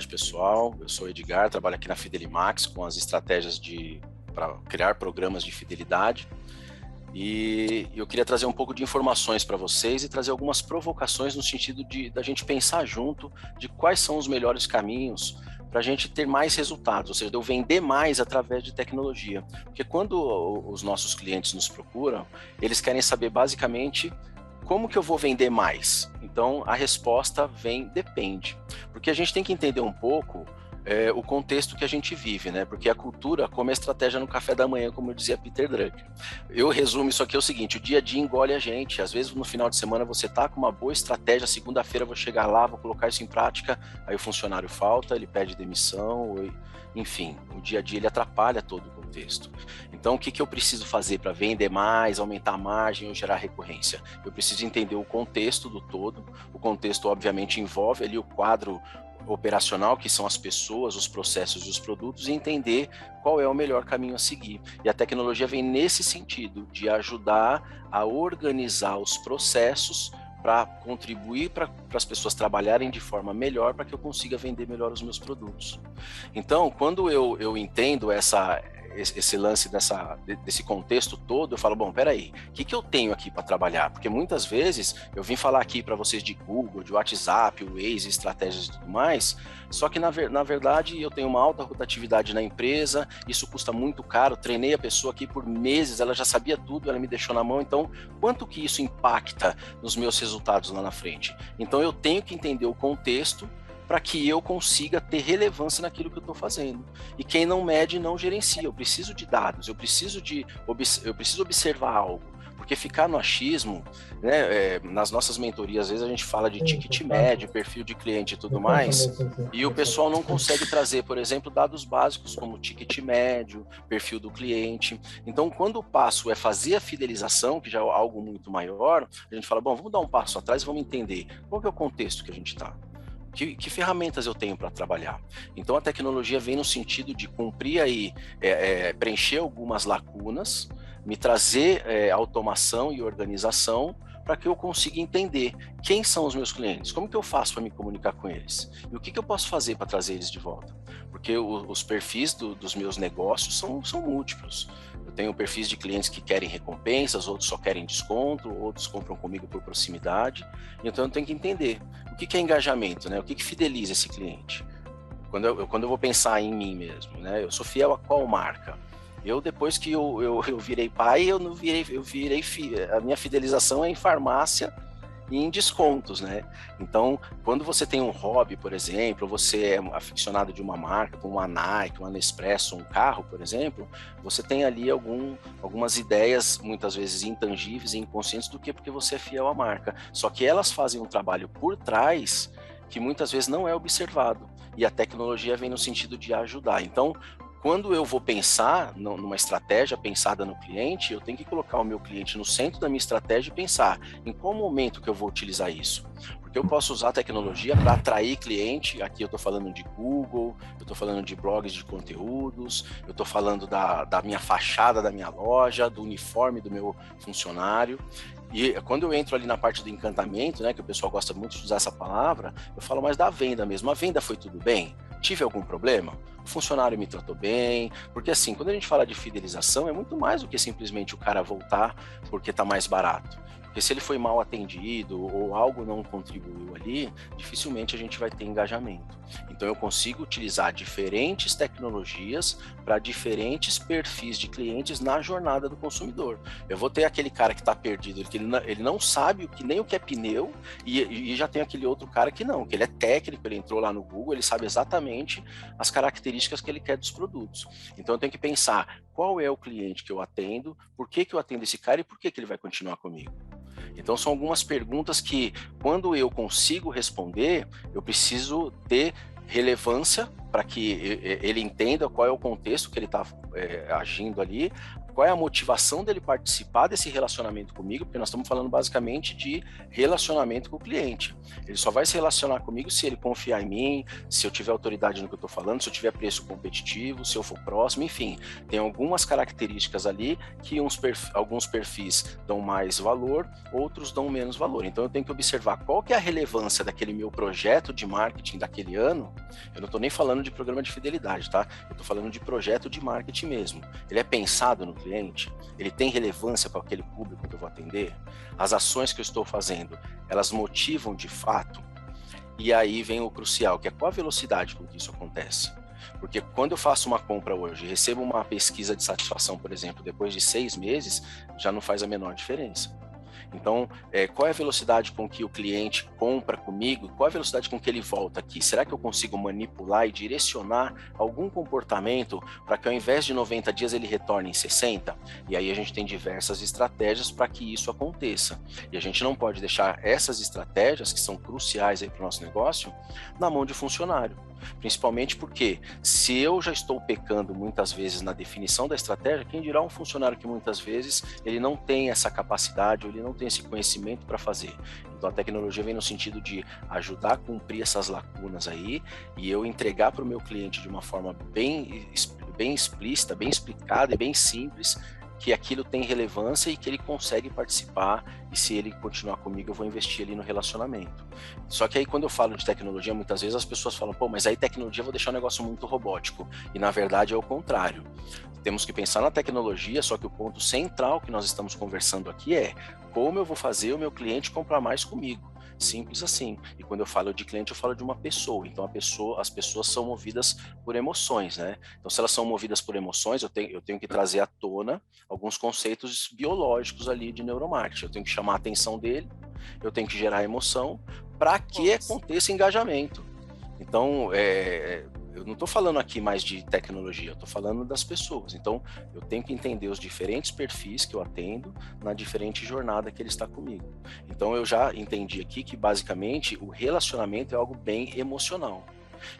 pessoal. Eu sou o Edgar, trabalho aqui na Fidelimax com as estratégias para criar programas de fidelidade. E eu queria trazer um pouco de informações para vocês e trazer algumas provocações no sentido da gente pensar junto de quais são os melhores caminhos para a gente ter mais resultados, ou seja, de eu vender mais através de tecnologia. Porque quando os nossos clientes nos procuram, eles querem saber basicamente como que eu vou vender mais. Então a resposta vem depende, porque a gente tem que entender um pouco o contexto que a gente vive, né? Porque a cultura come a estratégia no café da manhã, como dizia Peter Drucker. Eu resumo isso aqui é o seguinte: o dia a dia engole a gente. Às vezes no final de semana você tá com uma boa estratégia, segunda-feira vou chegar lá, vou colocar isso em prática, aí o funcionário falta, ele pede demissão, enfim, o dia a dia ele atrapalha todo o contexto. Então o que eu preciso fazer para vender mais, aumentar a margem ou gerar recorrência? Eu preciso entender o contexto do todo. O contexto obviamente envolve ali o quadro operacional, que são as pessoas, os processos e os produtos, e entender qual é o melhor caminho a seguir. E a tecnologia vem nesse sentido, de ajudar a organizar os processos para contribuir para as pessoas trabalharem de forma melhor, para que eu consiga vender melhor os meus produtos. Então, quando eu entendo esse lance desse contexto todo, eu falo, bom, peraí, o que eu tenho aqui para trabalhar? Porque muitas vezes eu vim falar aqui para vocês de Google, de WhatsApp, Waze, estratégias e tudo mais, só que na verdade eu tenho uma alta rotatividade na empresa, isso custa muito caro, treinei a pessoa aqui por meses, ela já sabia tudo, ela me deixou na mão, então quanto que isso impacta nos meus resultados lá na frente? Então eu tenho que entender o contexto para que eu consiga ter relevância naquilo que eu estou fazendo. E quem não mede, não gerencia. Eu preciso de dados, eu preciso observar algo. Porque ficar no achismo, né, nas nossas mentorias, às vezes a gente fala de ticket médio, perfil de cliente e tudo mais, e o pessoal não consegue trazer, por exemplo, dados básicos como ticket médio, perfil do cliente. Então, quando o passo é fazer a fidelização, que já é algo muito maior, a gente fala, bom, vamos dar um passo atrás e vamos entender qual que é o contexto que a gente está. Que ferramentas eu tenho para trabalhar? Então a tecnologia vem no sentido de cumprir aí, preencher algumas lacunas, me trazer automação e organização para que eu consiga entender quem são os meus clientes, como que eu faço para me comunicar com eles e o que eu posso fazer para trazer eles de volta. Porque os perfis dos meus negócios são múltiplos. Eu tenho perfis de clientes que querem recompensas, outros só querem desconto, outros compram comigo por proximidade. Então eu tenho que entender o que é engajamento, né? O que fideliza esse cliente. Quando eu vou pensar em mim mesmo, né? Eu sou fiel a qual marca? Depois que eu virei pai, a minha fidelização é em farmácia e em descontos, né? Então, quando você tem um hobby, por exemplo, você é aficionado de uma marca, como uma Nike, uma Nespresso, um carro, por exemplo, você tem ali algumas ideias, muitas vezes intangíveis e inconscientes do que porque você é fiel à marca. Só que elas fazem um trabalho por trás que muitas vezes não é observado. E a tecnologia vem no sentido de ajudar. Então, quando eu vou pensar numa estratégia pensada no cliente, eu tenho que colocar o meu cliente no centro da minha estratégia e pensar em qual momento que eu vou utilizar isso. Porque eu posso usar a tecnologia para atrair cliente, aqui eu estou falando de Google, eu estou falando de blogs de conteúdos, eu estou falando da minha fachada da minha loja, do uniforme do meu funcionário. E quando eu entro ali na parte do encantamento, né, que o pessoal gosta muito de usar essa palavra, eu falo mais da venda mesmo. A venda foi tudo bem? Tive algum problema? O funcionário me tratou bem? Porque assim, quando a gente fala de fidelização, é muito mais do que simplesmente o cara voltar porque está mais barato. Porque se ele foi mal atendido ou algo não contribuiu ali, dificilmente a gente vai ter engajamento. Então eu consigo utilizar diferentes tecnologias para diferentes perfis de clientes na jornada do consumidor. Eu vou ter aquele cara que está perdido, que ele não sabe nem o que é pneu, e já tem aquele outro cara que não, que ele é técnico, ele entrou lá no Google, ele sabe exatamente as características que ele quer dos produtos. Então eu tenho que pensar qual é o cliente que eu atendo, por que eu atendo esse cara e por que ele vai continuar comigo. Então são algumas perguntas que, quando eu consigo responder, eu preciso ter relevância para que ele entenda qual é o contexto que ele está agindo ali, qual é a motivação dele participar desse relacionamento comigo, porque nós estamos falando basicamente de relacionamento com o cliente. Ele só vai se relacionar comigo se ele confiar em mim, se eu tiver autoridade no que eu estou falando, se eu tiver preço competitivo, se eu for próximo, enfim. Tem algumas características ali que alguns perfis dão mais valor, outros dão menos valor. Então eu tenho que observar qual que é a relevância daquele meu projeto de marketing daquele ano. Eu não estou nem falando de programa de fidelidade, tá? Eu estou falando de projeto de marketing mesmo. Ele é pensado no cliente? Ele tem relevância para aquele público que eu vou atender? As ações que eu estou fazendo, elas motivam de fato? E aí vem o crucial, que é qual a velocidade com que isso acontece? Porque quando eu faço uma compra hoje e recebo uma pesquisa de satisfação, por exemplo, depois de 6 meses, já não faz a menor diferença. Então, qual é a velocidade com que o cliente compra comigo? Qual é a velocidade com que ele volta aqui? Será que eu consigo manipular e direcionar algum comportamento para que ao invés de 90 dias ele retorne em 60? E aí a gente tem diversas estratégias para que isso aconteça. E a gente não pode deixar essas estratégias, que são cruciais para o nosso negócio, na mão de funcionário. Principalmente porque se eu já estou pecando muitas vezes na definição da estratégia, quem dirá um funcionário que muitas vezes ele não tem essa capacidade, ou ele não tem esse conhecimento para fazer. Então a tecnologia vem no sentido de ajudar a cumprir essas lacunas aí e eu entregar para o meu cliente de uma forma bem explícita, bem explicada e bem simples, que aquilo tem relevância e que ele consegue participar, e se ele continuar comigo eu vou investir ali no relacionamento. Só que aí quando eu falo de tecnologia, muitas vezes as pessoas falam, pô, mas aí tecnologia eu vou deixar um negócio muito robótico, e na verdade é o contrário. Temos que pensar na tecnologia, só que o ponto central que nós estamos conversando aqui é como eu vou fazer o meu cliente comprar mais comigo. Simples assim. E quando eu falo de cliente, eu falo de uma pessoa. Então as pessoas são movidas por emoções, né? Então se elas são movidas por emoções, eu tenho que trazer à tona alguns conceitos biológicos ali de neuromarketing. Eu tenho que chamar a atenção dele, eu tenho que gerar emoção para que aconteça engajamento. Então, eu não estou falando aqui mais de tecnologia, eu estou falando das pessoas. Então, eu tenho que entender os diferentes perfis que eu atendo na diferente jornada que ele está comigo. Então, eu já entendi aqui que, basicamente, o relacionamento é algo bem emocional.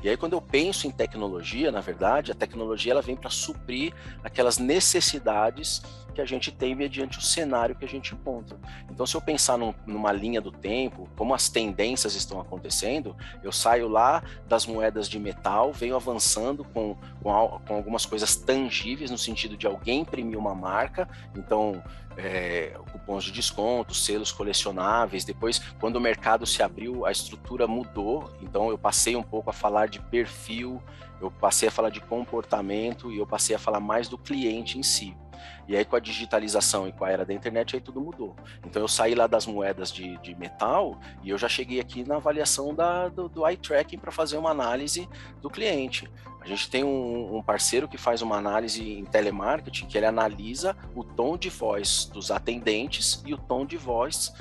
E aí, quando eu penso em tecnologia, na verdade, a tecnologia ela vem para suprir aquelas necessidades que a gente tem mediante o cenário que a gente encontra. Então, se eu pensar numa linha do tempo, como as tendências estão acontecendo, eu saio lá das moedas de metal, venho avançando com algumas coisas tangíveis, no sentido de alguém imprimir uma marca, então cupons de desconto, selos colecionáveis. Depois, quando o mercado se abriu, a estrutura mudou, então eu passei um pouco a falar de perfil, eu passei a falar de comportamento e eu passei a falar mais do cliente em si. E aí com a digitalização e com a era da internet, aí tudo mudou. Então eu saí lá das moedas de metal e eu já cheguei aqui na avaliação do eye tracking para fazer uma análise do cliente. A gente tem um parceiro que faz uma análise em telemarketing, que ele analisa o tom de voz dos atendentes e o tom de voz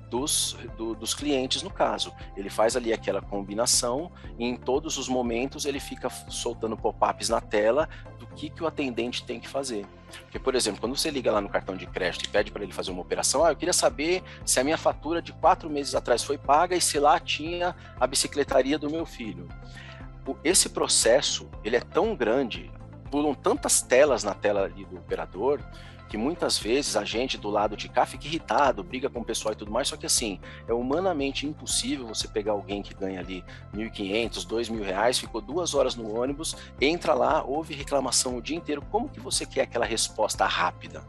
dos clientes, no caso. Ele faz ali aquela combinação e em todos os momentos ele fica soltando pop-ups na tela do que o atendente tem que fazer. Porque, por exemplo, quando você liga lá no cartão de crédito e pede para ele fazer uma operação, eu queria saber se a minha fatura de 4 meses atrás foi paga e se lá tinha a bicicletaria do meu filho. Esse processo, ele é tão grande, pulam tantas telas na tela ali do operador, que muitas vezes a gente do lado de cá fica irritado, briga com o pessoal e tudo mais, só que assim, é humanamente impossível você pegar alguém que ganha ali R$1.500, R$2.000, ficou 2 horas no ônibus, entra lá, ouve reclamação o dia inteiro, como que você quer aquela resposta rápida?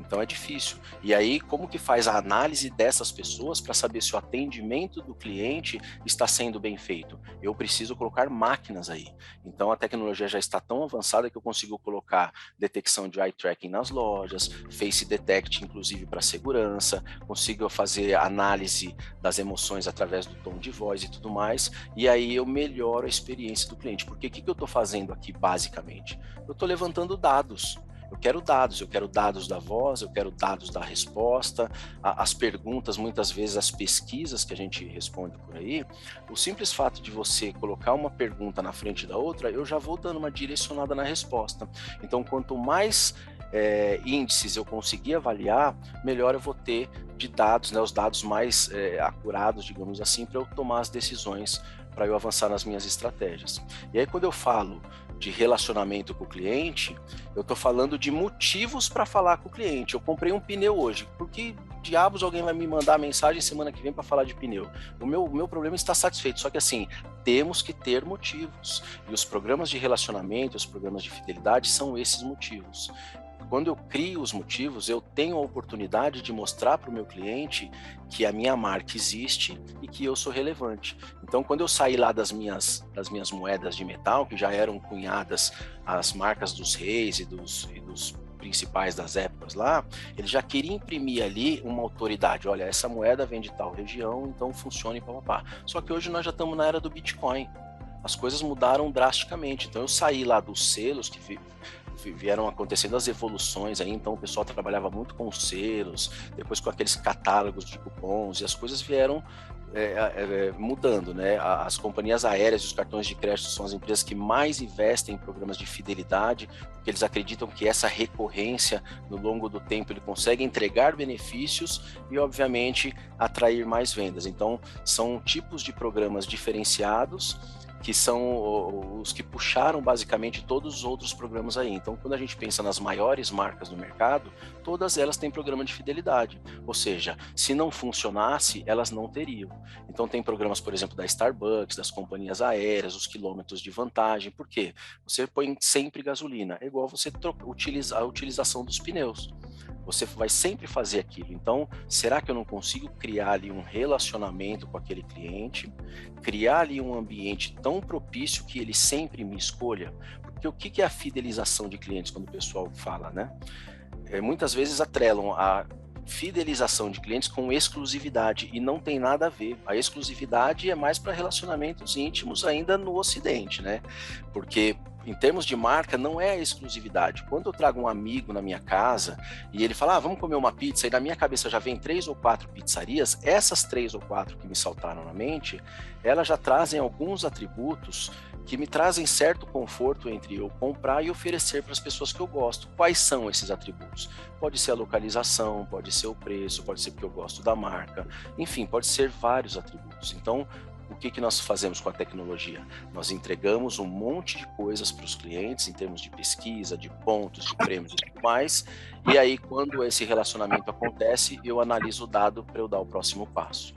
Então é difícil. E aí, como que faz a análise dessas pessoas para saber se o atendimento do cliente está sendo bem feito? Eu preciso colocar máquinas aí. Então a tecnologia já está tão avançada que eu consigo colocar detecção de eye tracking nas lojas, face detect, inclusive para segurança, consigo fazer análise das emoções através do tom de voz e tudo mais, e aí eu melhoro a experiência do cliente. Porque o que eu estou fazendo aqui, basicamente? Eu estou levantando dados. Eu quero dados da voz, eu quero dados da resposta, as perguntas, muitas vezes as pesquisas que a gente responde por aí, o simples fato de você colocar uma pergunta na frente da outra, eu já vou dando uma direcionada na resposta. Então, quanto mais índices eu conseguir avaliar, melhor eu vou ter de dados, né, os dados mais acurados, digamos assim, para eu tomar as decisões, para eu avançar nas minhas estratégias. E aí, quando eu falo de relacionamento com o cliente, eu estou falando de motivos para falar com o cliente. Eu comprei um pneu hoje, por que diabos alguém vai me mandar mensagem semana que vem para falar de pneu? O meu problema está satisfeito, só que assim, temos que ter motivos. E os programas de relacionamento, os programas de fidelidade são esses motivos. Quando eu crio os motivos, eu tenho a oportunidade de mostrar para o meu cliente que a minha marca existe e que eu sou relevante. Então, quando eu saí lá das minhas moedas de metal, que já eram cunhadas às marcas dos reis e dos principais das épocas lá, ele já queria imprimir ali uma autoridade. Olha, essa moeda vem de tal região, então funciona e papapá. Só que hoje nós já estamos na era do Bitcoin. As coisas mudaram drasticamente. Então, eu saí lá dos selos que vieram acontecendo as evoluções aí, então o pessoal trabalhava muito com selos, depois com aqueles catálogos de cupons, e as coisas vieram mudando, né? As companhias aéreas e os cartões de crédito são as empresas que mais investem em programas de fidelidade, porque eles acreditam que essa recorrência, no longo do tempo, ele consegue entregar benefícios e, obviamente, atrair mais vendas. Então, são tipos de programas diferenciados, que são os que puxaram basicamente todos os outros programas aí. Então, quando a gente pensa nas maiores marcas do mercado, todas elas têm programa de fidelidade. Ou seja, se não funcionasse, elas não teriam. Então, tem programas, por exemplo, da Starbucks, das companhias aéreas, os quilômetros de vantagem. Por quê? Você põe sempre gasolina. É igual você utilizar a utilização dos pneus. Você vai sempre fazer aquilo. Então, será que eu não consigo criar ali um relacionamento com aquele cliente, criar ali um ambiente tão propício que ele sempre me escolha? Porque o que é a fidelização de clientes, quando o pessoal fala, né? Muitas vezes atrelam a fidelização de clientes com exclusividade, e não tem nada a ver. A exclusividade é mais para relacionamentos íntimos ainda no Ocidente, né? Porque em termos de marca, não é a exclusividade. Quando eu trago um amigo na minha casa e ele fala, vamos comer uma pizza, e na minha cabeça já vem 3 ou 4 pizzarias, essas 3 ou 4 que me saltaram na mente, elas já trazem alguns atributos que me trazem certo conforto entre eu comprar e oferecer para as pessoas que eu gosto. Quais são esses atributos? Pode ser a localização, pode ser o preço, pode ser porque eu gosto da marca, enfim, pode ser vários atributos. Então, o que nós fazemos com a tecnologia? Nós entregamos um monte de coisas para os clientes em termos de pesquisa, de pontos, de prêmios e tudo mais, e aí quando esse relacionamento acontece, eu analiso o dado para eu dar o próximo passo.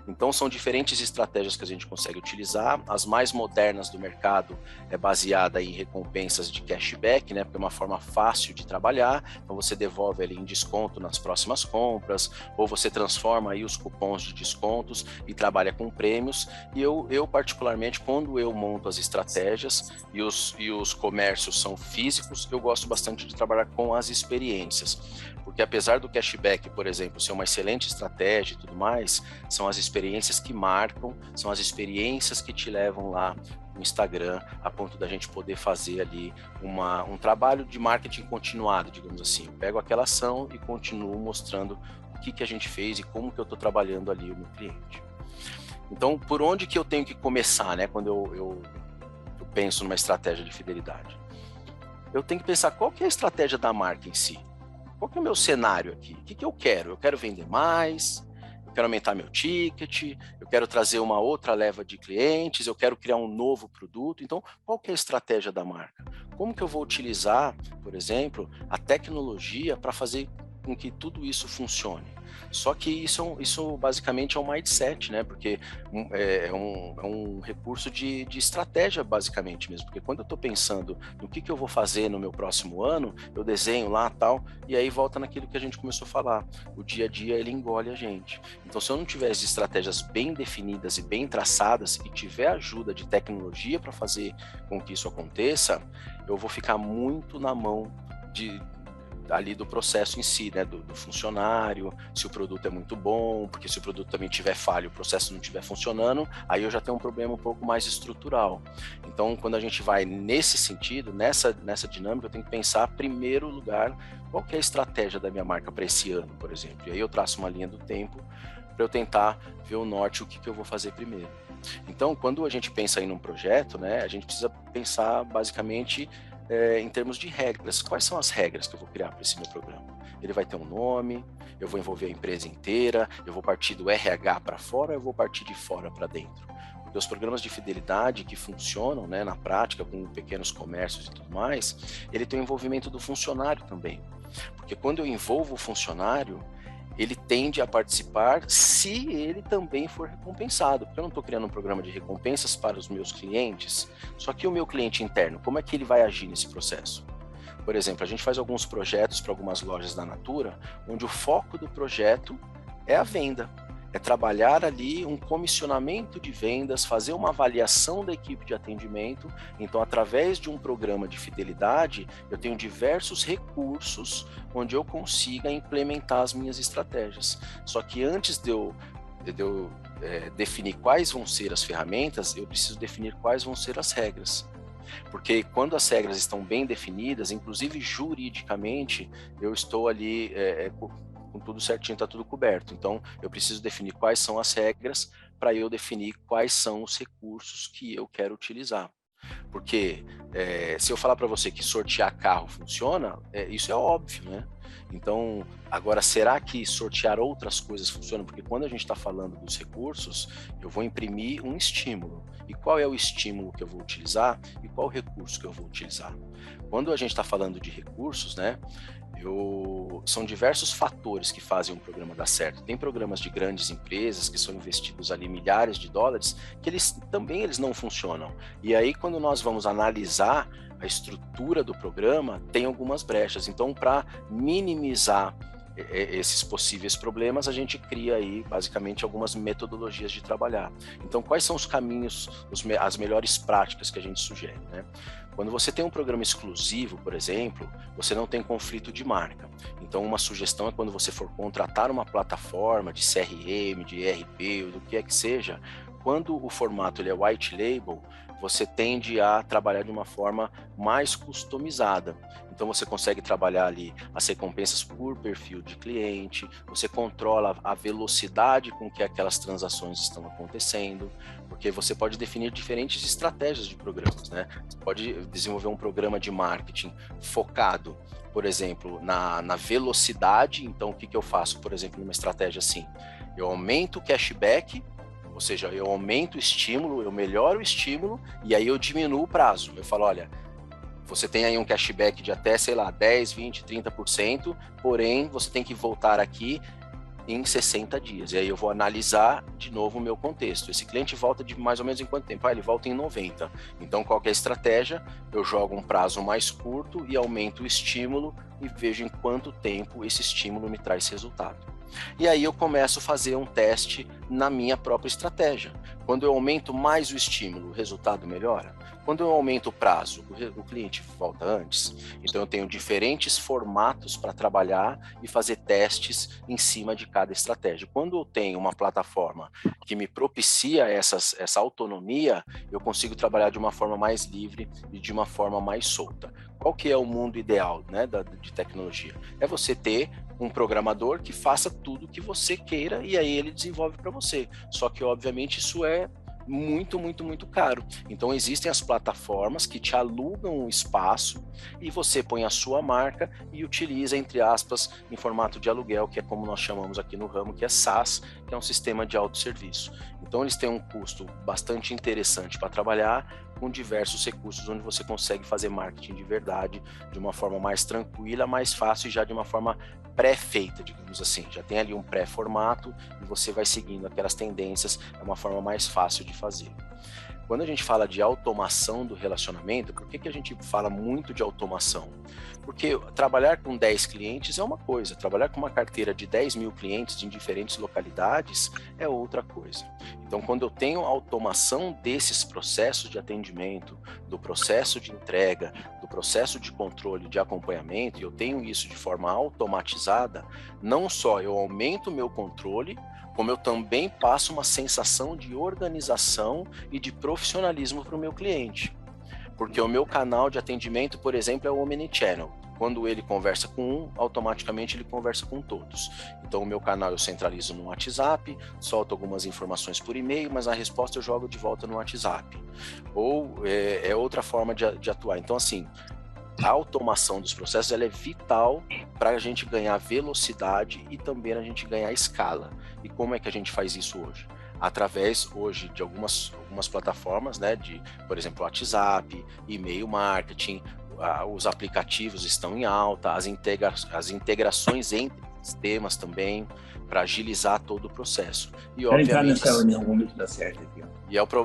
Então, são diferentes estratégias que a gente consegue utilizar. As mais modernas do mercado é baseada em recompensas de cashback, né? Porque é uma forma fácil de trabalhar. Então, você devolve ali em desconto nas próximas compras, ou você transforma aí os cupons de descontos e trabalha com prêmios. E eu particularmente, quando eu monto as estratégias e os comércios são físicos, eu gosto bastante de trabalhar com as experiências. Porque apesar do cashback, por exemplo, ser uma excelente estratégia e tudo mais, são as experiências que marcam, são as experiências que te levam lá no Instagram, a ponto da gente poder fazer ali um trabalho de marketing continuado, digamos assim. Eu pego aquela ação e continuo mostrando o que a gente fez e como que eu estou trabalhando ali o meu cliente. Então, por onde que eu tenho que começar, né, quando eu penso numa estratégia de fidelidade? Eu tenho que pensar qual que é a estratégia da marca em si. Qual que é o meu cenário aqui? O que eu quero? Eu quero vender mais, eu quero aumentar meu ticket, eu quero trazer uma outra leva de clientes, eu quero criar um novo produto. Então, qual que é a estratégia da marca? Como que eu vou utilizar, por exemplo, a tecnologia para fazer com que tudo isso funcione? Só que isso basicamente é um mindset, né? Porque é um recurso de estratégia, basicamente mesmo. Porque quando eu estou pensando no que eu vou fazer no meu próximo ano, eu desenho lá tal, e aí volta naquilo que a gente começou a falar. O dia a dia, ele engole a gente. Então, se eu não tiver as estratégias bem definidas e bem traçadas e tiver ajuda de tecnologia para fazer com que isso aconteça, eu vou ficar muito na mão ali do processo em si, né, do funcionário, se o produto é muito bom, porque se o produto também tiver falha, o processo não estiver funcionando, aí eu já tenho um problema um pouco mais estrutural. Então, quando a gente vai nesse sentido, nessa dinâmica, eu tenho que pensar, em primeiro lugar, qual que é a estratégia da minha marca para esse ano, por exemplo. E aí eu traço uma linha do tempo para eu tentar ver o norte, o que eu vou fazer primeiro. Então, quando a gente pensa em um projeto, né, a gente precisa pensar basicamente em termos de regras. Quais são as regras que eu vou criar para esse meu programa? Ele vai ter um nome, eu vou envolver a empresa inteira, eu vou partir do RH para fora ou eu vou partir de fora para dentro? porque os programas de fidelidade que funcionam, né, na prática com pequenos comércios e tudo mais, ele tem o envolvimento do funcionário também, porque quando eu envolvo o funcionário, ele tende a participar se ele também for recompensado, porque eu não estou criando um programa de recompensas para os meus clientes, só que o meu cliente interno, como é que ele vai agir nesse processo? Por exemplo, a gente faz alguns projetos para algumas lojas da Natura, onde o foco do projeto é a venda, é trabalhar ali um comissionamento de vendas, fazer uma avaliação da equipe de atendimento. Então, através de um programa de fidelidade, eu tenho diversos recursos onde eu consiga implementar as minhas estratégias. Só que antes de eu definir quais vão ser as ferramentas, eu preciso definir quais vão ser as regras. Porque quando as regras estão bem definidas, inclusive juridicamente, eu estou ali com tudo certinho, está tudo coberto. Então, eu preciso definir quais são as regras para eu definir quais são os recursos que eu quero utilizar. Porque se eu falar para você que sortear carro funciona, isso é óbvio, né? Então, agora, será que sortear outras coisas funciona? Porque quando a gente está falando dos recursos, eu vou imprimir um estímulo. E qual é o estímulo que eu vou utilizar e qual o recurso que eu vou utilizar? Quando a gente está falando de recursos, né? São diversos fatores que fazem um programa dar certo. Tem programas de grandes empresas que são investidos ali milhares de dólares, que eles não funcionam. E aí, quando nós vamos analisar a estrutura do programa, tem algumas brechas. Então, para minimizar esses possíveis problemas, a gente cria aí basicamente algumas metodologias de trabalhar. Então, quais são os caminhos, as melhores práticas que a gente sugere, né? Quando você tem um programa exclusivo, por exemplo, você não tem conflito de marca. Então, uma sugestão é quando você for contratar uma plataforma de CRM, de ERP, ou do que é que seja, quando o formato ele é white label, você tende a trabalhar de uma forma mais customizada. Então, você consegue trabalhar ali as recompensas por perfil de cliente, você controla a velocidade com que aquelas transações estão acontecendo, porque você pode definir diferentes estratégias de programas, né? Você pode desenvolver um programa de marketing focado, por exemplo, na velocidade. Então, o que eu faço, por exemplo, numa estratégia assim? Eu aumento o cashback, ou seja, eu aumento o estímulo, eu melhoro o estímulo e aí eu diminuo o prazo. Eu falo, olha, você tem aí um cashback de até, sei lá, 10, 20, 30%, porém você tem que voltar aqui em 60 dias. E aí eu vou analisar de novo o meu contexto. Esse cliente volta de mais ou menos em quanto tempo? Ele volta em 90. Então, qual que é a estratégia? Eu jogo um prazo mais curto e aumento o estímulo e vejo em quanto tempo esse estímulo me traz resultado. E aí eu começo a fazer um teste na minha própria estratégia. Quando eu aumento mais o estímulo, o resultado melhora. Quando eu aumento o prazo, o cliente volta antes. Então eu tenho diferentes formatos para trabalhar e fazer testes em cima de cada estratégia. Quando eu tenho uma plataforma que me propicia essa autonomia, eu consigo trabalhar de uma forma mais livre e de uma forma mais solta. Qual que é o mundo ideal, né, de tecnologia? É você ter um programador que faça tudo que você queira e aí ele desenvolve para você. Só que, obviamente, isso é muito, muito, muito caro. Então, existem as plataformas que te alugam um espaço e você põe a sua marca e utiliza, entre aspas, em formato de aluguel, que é como nós chamamos aqui no ramo, que é SaaS, que é um sistema de autosserviço. Então, eles têm um custo bastante interessante para trabalhar, com diversos recursos onde você consegue fazer marketing de verdade, de uma forma mais tranquila, mais fácil e já de uma forma pré-feita, digamos assim. Já tem ali um pré-formato e você vai seguindo aquelas tendências, é uma forma mais fácil de fazer. Quando a gente fala de automação do relacionamento, por que a gente fala muito de automação? Porque trabalhar com 10 clientes é uma coisa, trabalhar com uma carteira de 10 mil clientes em diferentes localidades é outra coisa. Então, quando eu tenho automação desses processos de atendimento, do processo de entrega, do processo de controle, de acompanhamento, e eu tenho isso de forma automatizada, não só eu aumento o meu controle, como eu também passo uma sensação de organização e de profissionalismo para o meu cliente. Porque o meu canal de atendimento, por exemplo, é o Omnichannel. Quando ele conversa com um, automaticamente ele conversa com todos. Então, o meu canal eu centralizo no WhatsApp, solto algumas informações por e-mail, mas a resposta eu jogo de volta no WhatsApp. Ou é outra forma de atuar. Então, assim, a automação dos processos ela é vital para a gente ganhar velocidade e também a gente ganhar escala. E como é que a gente faz isso hoje? através hoje de algumas plataformas, né, de, por exemplo, WhatsApp, e-mail marketing, os aplicativos estão em alta, as integrações entre sistemas também, para agilizar todo o processo. E Quero entrar obviamente nessa reunião, vamos ver se dá certo aqui.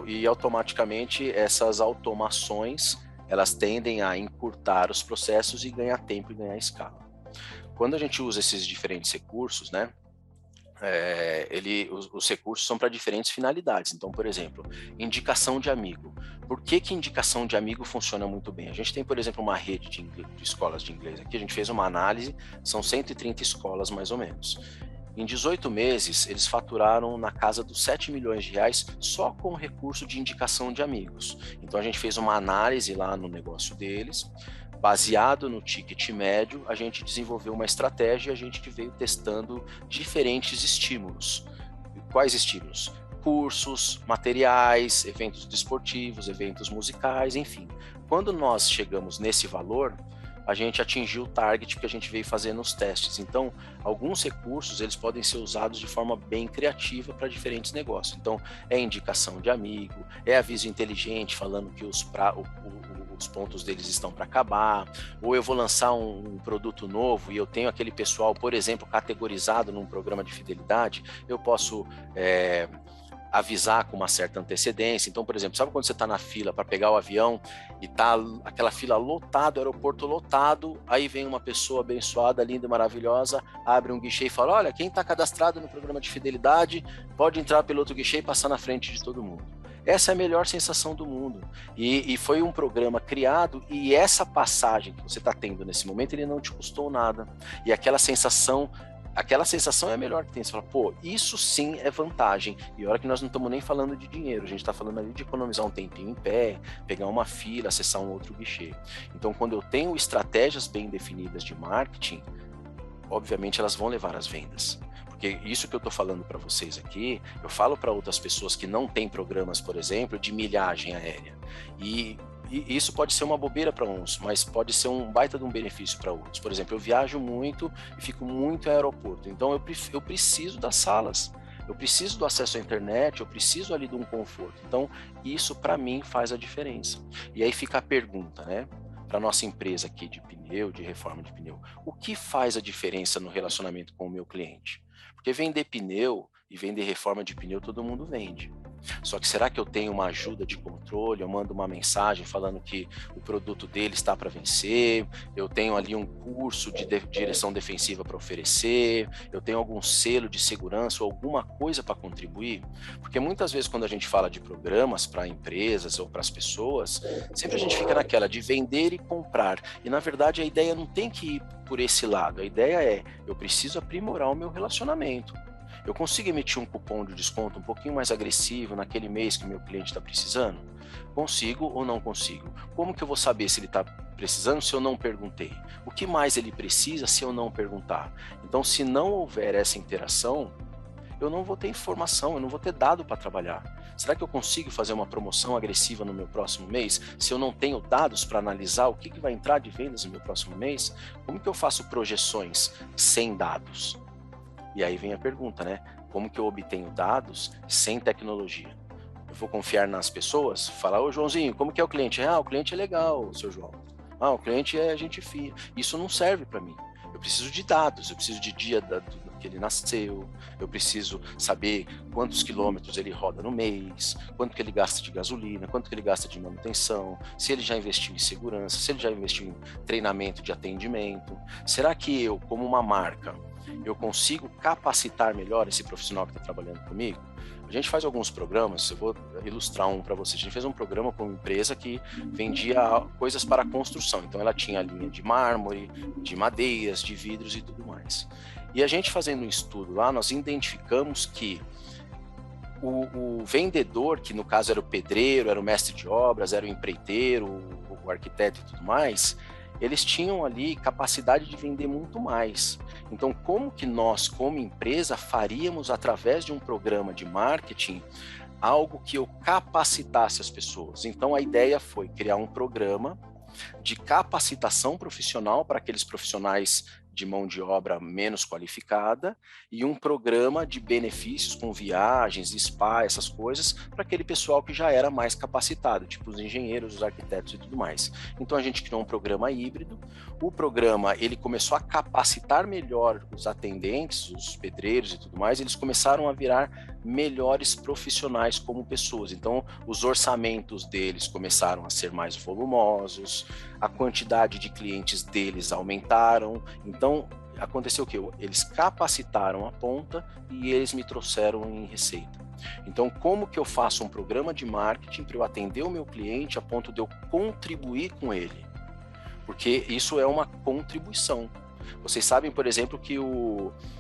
e automaticamente essas automações, elas tendem a encurtar os processos e ganhar tempo e ganhar escala. Quando a gente usa esses diferentes recursos, né, os recursos são para diferentes finalidades. Então, por exemplo, indicação de amigo. Por que indicação de amigo funciona muito bem? A gente tem, por exemplo, uma rede de escolas de inglês aqui, a gente fez uma análise, são 130 escolas mais ou menos. Em 18 meses, eles faturaram na casa dos 7 milhões de reais só com o recurso de indicação de amigos. Então, a gente fez uma análise lá no negócio deles, baseado no ticket médio, a gente desenvolveu uma estratégia e a gente veio testando diferentes estímulos. Quais estímulos? Cursos, materiais, eventos desportivos, eventos musicais, enfim. Quando nós chegamos nesse valor, a gente atingiu o target que a gente veio fazendo nos testes. Então, alguns recursos, eles podem ser usados de forma bem criativa para diferentes negócios. Então, é indicação de amigo, é aviso inteligente falando que os pontos deles estão para acabar, ou eu vou lançar um produto novo e eu tenho aquele pessoal, por exemplo, categorizado num programa de fidelidade, eu posso avisar com uma certa antecedência. Então, por exemplo, sabe quando você está na fila para pegar o avião e tá aquela fila lotada, o aeroporto lotado, aí vem uma pessoa abençoada, linda e maravilhosa, abre um guichê e fala, olha, quem está cadastrado no programa de fidelidade pode entrar pelo outro guichê e passar na frente de todo mundo. Essa é a melhor sensação do mundo. E foi um programa criado, e essa passagem que você está tendo nesse momento, ele não te custou nada. E aquela sensação é a melhor que tem. Você fala, pô, isso sim é vantagem. E olha que nós não estamos nem falando de dinheiro, a gente está falando ali de economizar um tempinho em pé, pegar uma fila, acessar um outro guichê. Então, quando eu tenho estratégias bem definidas de marketing, obviamente elas vão levar às vendas. Porque isso que eu estou falando para vocês aqui, eu falo para outras pessoas que não têm programas, por exemplo, de milhagem aérea. E isso pode ser uma bobeira para uns, mas pode ser um baita de um benefício para outros. Por exemplo, eu viajo muito e fico muito em aeroporto, então eu preciso das salas, eu preciso do acesso à internet, eu preciso ali de um conforto. Então, isso para mim faz a diferença. E aí fica a pergunta, né? Para nossa empresa aqui de pneu, de reforma de pneu, o que faz a diferença no relacionamento com o meu cliente? Porque vender pneu e vender reforma de pneu todo mundo vende. Só que será que eu tenho uma ajuda de controle? Eu mando uma mensagem falando que o produto dele está para vencer, eu tenho ali um curso de direção defensiva para oferecer, eu tenho algum selo de segurança ou alguma coisa para contribuir? Porque muitas vezes quando a gente fala de programas para empresas ou para as pessoas, sempre a gente fica naquela de vender e comprar. E na verdade a ideia não tem que ir por esse lado, a ideia é, eu preciso aprimorar o meu relacionamento. Eu consigo emitir um cupom de desconto um pouquinho mais agressivo naquele mês que o meu cliente está precisando? Consigo ou não consigo? Como que eu vou saber se ele está precisando se eu não perguntei? O que mais ele precisa se eu não perguntar? Então, se não houver essa interação, eu não vou ter informação, eu não vou ter dado para trabalhar. Será que eu consigo fazer uma promoção agressiva no meu próximo mês se eu não tenho dados para analisar o que vai entrar de vendas no meu próximo mês? Como que eu faço projeções sem dados? E aí vem a pergunta, né? Como que eu obtenho dados sem tecnologia? Eu vou confiar nas pessoas? Falar, ô Joãozinho, como que é o cliente? Ah, o cliente é legal, seu João. Ah, o cliente é gente fina. Isso não serve para mim. Eu preciso de dados, eu preciso de dia que ele nasceu, eu preciso saber quantos quilômetros ele roda no mês, quanto que ele gasta de gasolina, quanto que ele gasta de manutenção, se ele já investiu em segurança, se ele já investiu em treinamento de atendimento. Será que eu, como uma marca, eu consigo capacitar melhor esse profissional que está trabalhando comigo? A gente faz alguns programas, eu vou ilustrar um para vocês. A gente fez um programa com uma empresa que vendia coisas para construção. Então ela tinha a linha de mármore, de madeiras, de vidros e tudo mais. E a gente fazendo um estudo lá, nós identificamos que o vendedor, que no caso era o pedreiro, era o mestre de obras, era o empreiteiro, o arquiteto e tudo mais, eles tinham ali capacidade de vender muito mais. Então, como que nós, como empresa, faríamos através de um programa de marketing algo que eu capacitasse as pessoas? Então, a ideia foi criar um programa de capacitação profissional para aqueles profissionais de mão de obra menos qualificada e um programa de benefícios com viagens, spa, essas coisas, para aquele pessoal que já era mais capacitado, tipo os engenheiros, os arquitetos e tudo mais. Então a gente criou um programa híbrido. O programa ele começou a capacitar melhor os atendentes, os pedreiros e tudo mais, eles começaram a virar melhores profissionais como pessoas. Então os orçamentos deles começaram a ser mais volumosos, a quantidade de clientes deles aumentaram. Então aconteceu o quê? Eles capacitaram a ponta e eles me trouxeram em receita. Então, como que eu faço um programa de marketing para eu atender o meu cliente a ponto de eu contribuir com ele? Porque isso é uma contribuição. Vocês sabem, por exemplo, que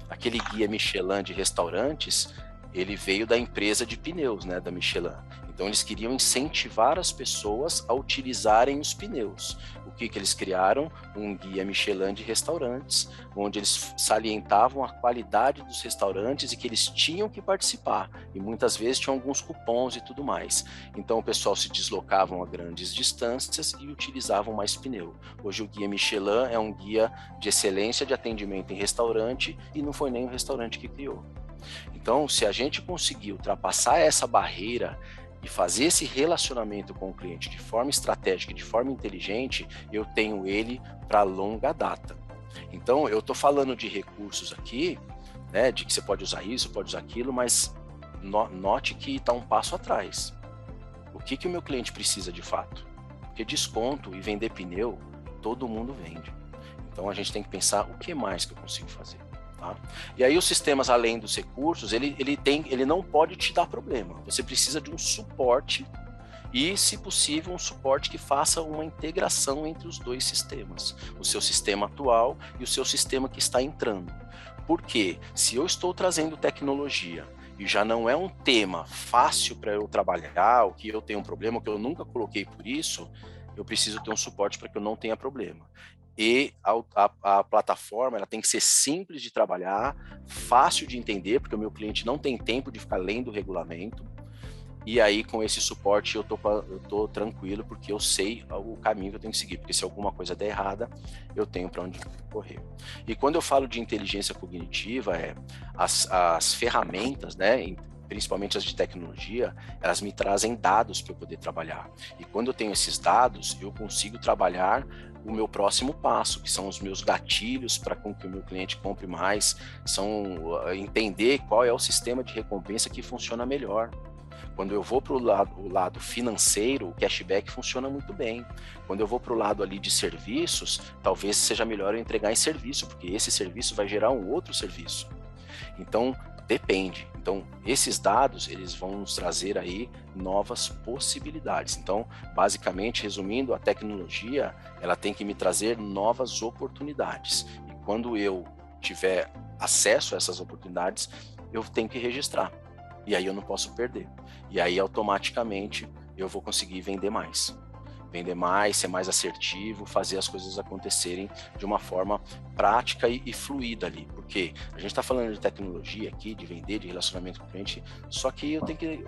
aquele guia Michelin de restaurantes, ele veio da empresa de pneus, né, da Michelin. Então, eles queriam incentivar as pessoas a utilizarem os pneus. O que eles criaram? Um guia Michelin de restaurantes, onde eles salientavam a qualidade dos restaurantes e que eles tinham que participar. E muitas vezes tinham alguns cupons e tudo mais. Então, o pessoal se deslocavam a grandes distâncias e utilizavam mais pneu. Hoje, o guia Michelin é um guia de excelência de atendimento em restaurante e não foi nem o restaurante que criou. Então, se a gente conseguir ultrapassar essa barreira e fazer esse relacionamento com o cliente de forma estratégica, de forma inteligente, eu tenho ele para longa data. Então, eu estou falando de recursos aqui, né, de que você pode usar isso, pode usar aquilo, mas note que está um passo atrás. O que o meu cliente precisa de fato? Porque desconto e vender pneu, todo mundo vende. Então, a gente tem que pensar o que mais que eu consigo fazer. Tá? E aí os sistemas, além dos recursos, ele não pode te dar problema. Você precisa de um suporte e, se possível, um suporte que faça uma integração entre os dois sistemas. O seu sistema atual e o seu sistema que está entrando. Porque se eu estou trazendo tecnologia e já não é um tema fácil para eu trabalhar, ou que eu tenho um problema, ou que eu nunca coloquei por isso, eu preciso ter um suporte para que eu não tenha problema. E a plataforma ela tem que ser simples de trabalhar, fácil de entender, porque o meu cliente não tem tempo de ficar lendo o regulamento. E aí, com esse suporte, eu tô tranquilo, porque eu sei o caminho que eu tenho que seguir. Porque se alguma coisa der errada, eu tenho para onde correr. E quando eu falo de inteligência cognitiva, as ferramentas, né, principalmente as de tecnologia, elas me trazem dados para eu poder trabalhar. E quando eu tenho esses dados, eu consigo trabalhar o meu próximo passo, que são os meus gatilhos para que o meu cliente compre mais, são entender qual é o sistema de recompensa que funciona melhor. Quando eu vou para o lado financeiro, o cashback funciona muito bem. Quando eu vou para o lado ali de serviços, talvez seja melhor eu entregar em serviço, porque esse serviço vai gerar um outro serviço. Então, depende. Então, esses dados, eles vão nos trazer aí novas possibilidades. Então, basicamente, resumindo, a tecnologia, ela tem que me trazer novas oportunidades. E quando eu tiver acesso a essas oportunidades, eu tenho que registrar. E aí eu não posso perder. E aí, automaticamente, eu vou conseguir vender mais. Vender mais, ser mais assertivo, fazer as coisas acontecerem de uma forma prática e fluida ali. Porque a gente está falando de tecnologia aqui, de vender, de relacionamento com o cliente, só que eu tenho que...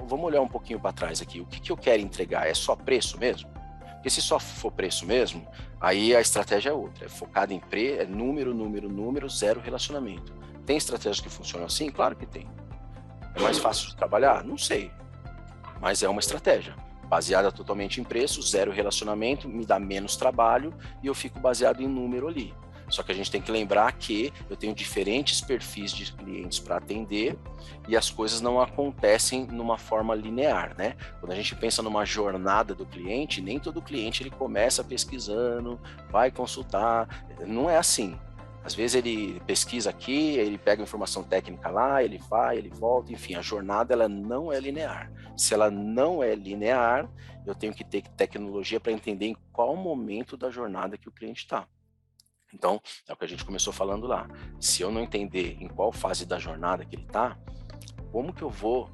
Vamos olhar um pouquinho para trás aqui. O que eu quero entregar? É só preço mesmo? Porque se só for preço mesmo, aí a estratégia é outra. É focada em número, zero relacionamento. Tem estratégias que funcionam assim? Claro que tem. É mais fácil de trabalhar? Não sei. Mas é uma estratégia. Baseada totalmente em preço, zero relacionamento, me dá menos trabalho e eu fico baseado em número ali. Só que a gente tem que lembrar que eu tenho diferentes perfis de clientes para atender e as coisas não acontecem numa forma linear, né? Quando a gente pensa numa jornada do cliente, nem todo cliente ele começa pesquisando, vai consultar, não é assim. Às vezes ele pesquisa aqui, ele pega informação técnica lá, ele vai, ele volta, enfim, a jornada ela não é linear. Se ela não é linear, eu tenho que ter tecnologia para entender em qual momento da jornada que o cliente está. Então, é o que a gente começou falando lá. Se eu não entender em qual fase da jornada que ele está, como que eu vou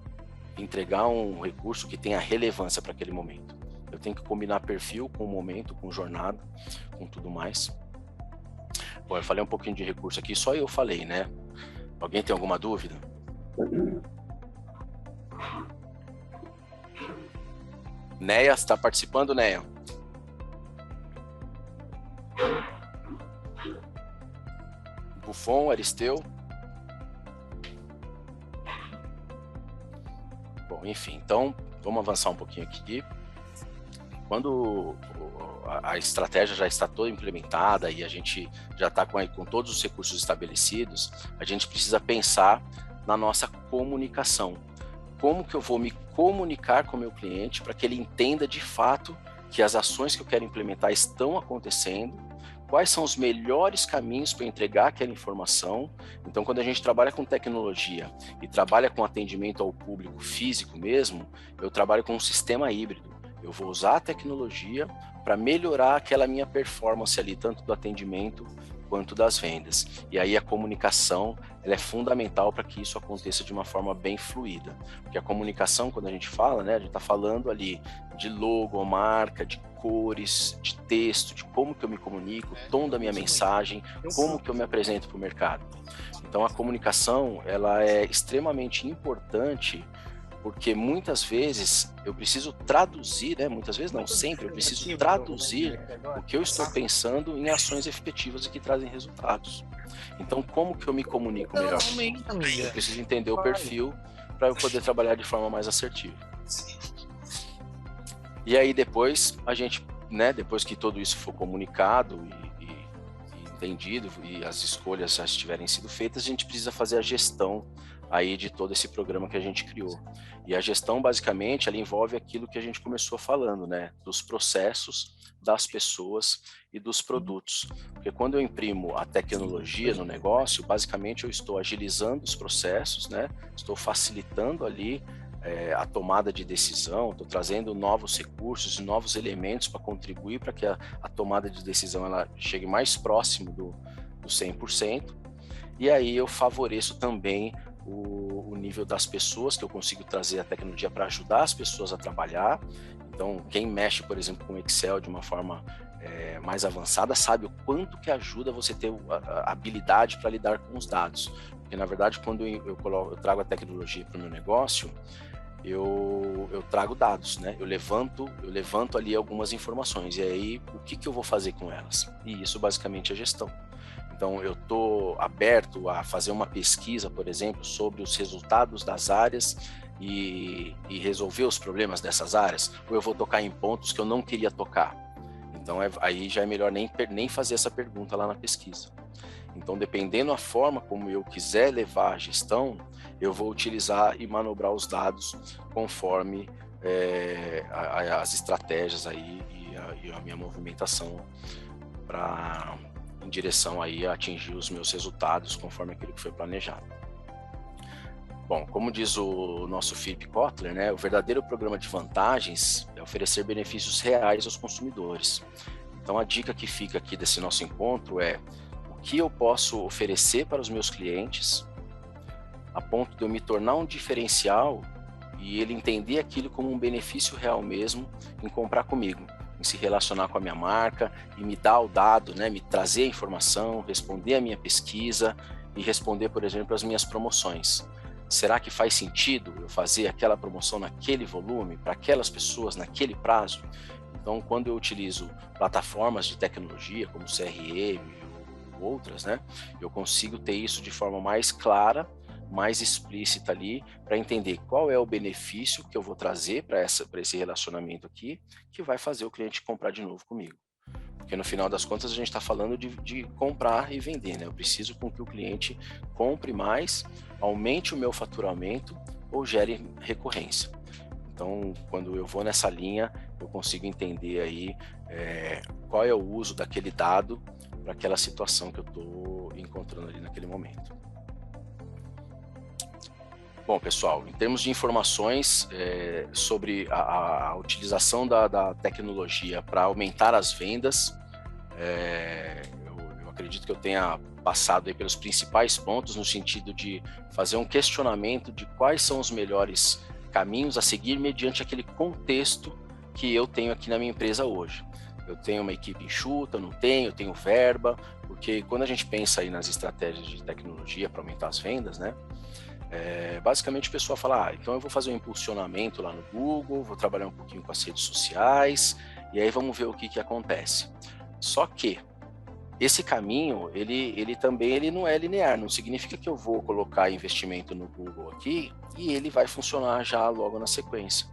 entregar um recurso que tenha relevância para aquele momento? Eu tenho que combinar perfil com o momento, com jornada, com tudo mais. Bom, eu falei um pouquinho de recurso aqui, só eu falei, né? Alguém tem alguma dúvida? Neia, você está participando, Neia? Buffon, Aristeu? Bom, enfim, então vamos avançar um pouquinho aqui. Quando a estratégia já está toda implementada e a gente já está com todos os recursos estabelecidos, a gente precisa pensar na nossa comunicação. Como que eu vou me comunicar com o meu cliente para que ele entenda de fato que as ações que eu quero implementar estão acontecendo, quais são os melhores caminhos para entregar aquela informação. Então, quando a gente trabalha com tecnologia e trabalha com atendimento ao público físico mesmo, eu trabalho com um sistema híbrido. Eu vou usar a tecnologia para melhorar aquela minha performance ali, tanto do atendimento quanto das vendas. E aí a comunicação, ela é fundamental para que isso aconteça de uma forma bem fluida. Porque a comunicação, quando a gente fala, né, a gente está falando ali de logo, marca, de cores, de texto, de como que eu me comunico, o tom da minha mensagem, como que eu me apresento para o mercado. Então a comunicação, ela é extremamente importante, porque muitas vezes eu preciso traduzir, né? Muitas vezes não, sempre eu preciso traduzir o que eu estou pensando em ações efetivas e que trazem resultados. Então, como que eu me comunico melhor? Eu preciso entender o perfil para eu poder trabalhar de forma mais assertiva. E aí depois a gente, né? Depois que tudo isso for comunicado e entendido e as escolhas já estiverem sido feitas, a gente precisa fazer a gestão aí de todo esse programa que a gente criou. E a gestão, basicamente, ela envolve aquilo que a gente começou falando, né? Dos processos, das pessoas e dos produtos. Porque quando eu imprimo a tecnologia no negócio, basicamente eu estou agilizando os processos, né? Estou facilitando ali a tomada de decisão, estou trazendo novos recursos e novos elementos para contribuir para que a tomada de decisão ela chegue mais próximo do 100%. E aí eu favoreço também o nível das pessoas, que eu consigo trazer a tecnologia para ajudar as pessoas a trabalhar. Então, quem mexe, por exemplo, com Excel de uma forma mais avançada, sabe o quanto que ajuda você ter a habilidade para lidar com os dados. Porque, na verdade, quando eu trago a tecnologia para o meu negócio, eu trago dados, né? Eu levanto ali algumas informações, e aí o que eu vou fazer com elas? E isso basicamente é gestão. Então, eu estou aberto a fazer uma pesquisa, por exemplo, sobre os resultados das áreas e resolver os problemas dessas áreas, ou eu vou tocar em pontos que eu não queria tocar. Então, aí já é melhor nem fazer essa pergunta lá na pesquisa. Então, dependendo da forma como eu quiser levar a gestão, eu vou utilizar e manobrar os dados conforme as estratégias aí e a minha movimentação em direção aí a atingir os meus resultados conforme aquilo que foi planejado. Bom, como diz o nosso Philip Kotler, né, o verdadeiro programa de vantagens é oferecer benefícios reais aos consumidores. Então, a dica que fica aqui desse nosso encontro é o que eu posso oferecer para os meus clientes a ponto de eu me tornar um diferencial e ele entender aquilo como um benefício real mesmo em comprar comigo, em se relacionar com a minha marca e me dar o dado, né, me trazer a informação, responder a minha pesquisa e responder, por exemplo, as minhas promoções. Será que faz sentido eu fazer aquela promoção naquele volume, para aquelas pessoas, naquele prazo? Então, quando eu utilizo plataformas de tecnologia, como CRM ou outras, né, eu consigo ter isso de forma mais clara, mais explícita ali, para entender qual é o benefício que eu vou trazer para esse relacionamento aqui, que vai fazer o cliente comprar de novo comigo. Porque no final das contas a gente está falando de comprar e vender, né? Eu preciso com que o cliente compre mais, aumente o meu faturamento ou gere recorrência. Então, quando eu vou nessa linha, eu consigo entender aí qual é o uso daquele dado para aquela situação que eu estou encontrando ali naquele momento. Bom, pessoal, em termos de informações sobre a utilização da tecnologia para aumentar as vendas, eu acredito que eu tenha passado aí pelos principais pontos no sentido de fazer um questionamento de quais são os melhores caminhos a seguir mediante aquele contexto que eu tenho aqui na minha empresa hoje. Eu tenho uma equipe enxuta, não tenho, eu tenho verba, porque quando a gente pensa aí nas estratégias de tecnologia para aumentar as vendas, né? Basicamente o pessoal fala, então eu vou fazer um impulsionamento lá no Google, vou trabalhar um pouquinho com as redes sociais, e aí vamos ver o que acontece. Só que esse caminho, ele também ele não é linear, não significa que eu vou colocar investimento no Google aqui e ele vai funcionar já logo na sequência.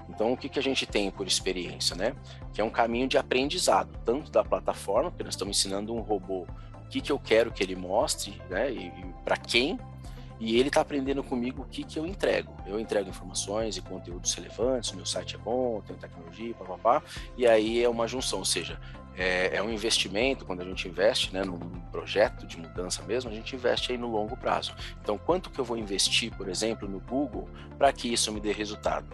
Então, o que a gente tem por experiência, né? Que é um caminho de aprendizado, tanto da plataforma, porque nós estamos ensinando um robô o que eu quero que ele mostre, né? E para quem, e ele está aprendendo comigo o que eu entrego. Eu entrego informações e conteúdos relevantes, o meu site é bom, tenho tecnologia, papapá, e aí é uma junção, ou seja, é um investimento, quando a gente investe, né, num projeto de mudança mesmo, a gente investe aí no longo prazo. Então, quanto que eu vou investir, por exemplo, no Google, para que isso me dê resultado?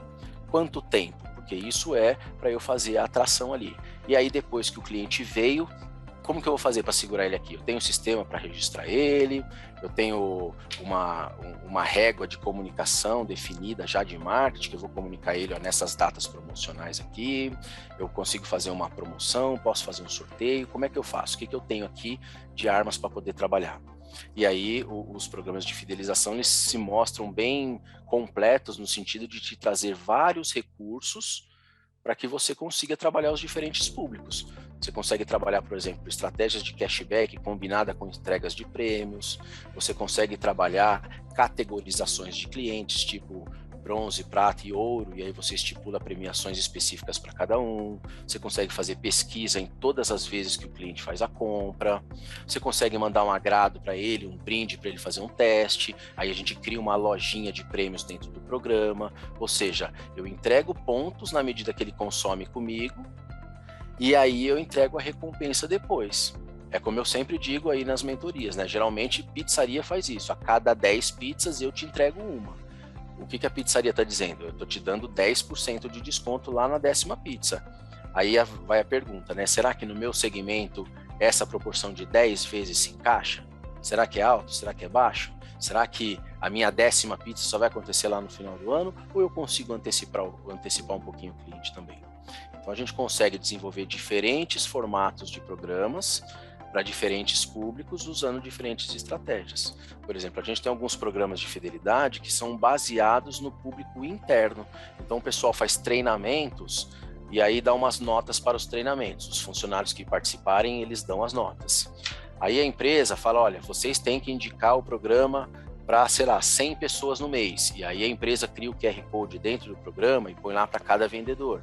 Quanto tempo? Porque isso é para eu fazer a atração ali. E aí, depois que o cliente veio, como que eu vou fazer para segurar ele aqui? Eu tenho um sistema para registrar ele, eu tenho uma régua de comunicação definida já de marketing, que eu vou comunicar ele nessas datas promocionais aqui, eu consigo fazer uma promoção, posso fazer um sorteio, como é que eu faço? O que eu tenho aqui de armas para poder trabalhar? E aí os programas de fidelização eles se mostram bem completos no sentido de te trazer vários recursos para que você consiga trabalhar os diferentes públicos. Você consegue trabalhar, por exemplo, estratégias de cashback combinada com entregas de prêmios, você consegue trabalhar categorizações de clientes, tipo bronze, prata e ouro, e aí você estipula premiações específicas para cada um, você consegue fazer pesquisa em todas as vezes que o cliente faz a compra, você consegue mandar um agrado para ele, um brinde para ele fazer um teste, aí a gente cria uma lojinha de prêmios dentro do programa, ou seja, eu entrego pontos na medida que ele consome comigo, e aí eu entrego a recompensa depois. É como eu sempre digo aí nas mentorias, né? Geralmente pizzaria faz isso, a cada 10 pizzas eu te entrego uma. O que a pizzaria está dizendo? Eu estou te dando 10% de desconto lá na 10ª pizza. Aí vai a pergunta, né? Será que no meu segmento essa proporção de 10 vezes se encaixa? Será que é alto? Será que é baixo? Será que a minha 10ª pizza só vai acontecer lá no final do ano? Ou eu consigo antecipar um pouquinho o cliente também? Então a gente consegue desenvolver diferentes formatos de programas para diferentes públicos usando diferentes estratégias. Por exemplo, a gente tem alguns programas de fidelidade que são baseados no público interno. Então o pessoal faz treinamentos e aí dá umas notas para os treinamentos. Os funcionários que participarem, eles dão as notas. Aí a empresa fala, olha, vocês têm que indicar o programa para, sei lá, 100 pessoas no mês. E aí a empresa cria o QR Code dentro do programa e põe lá para cada vendedor.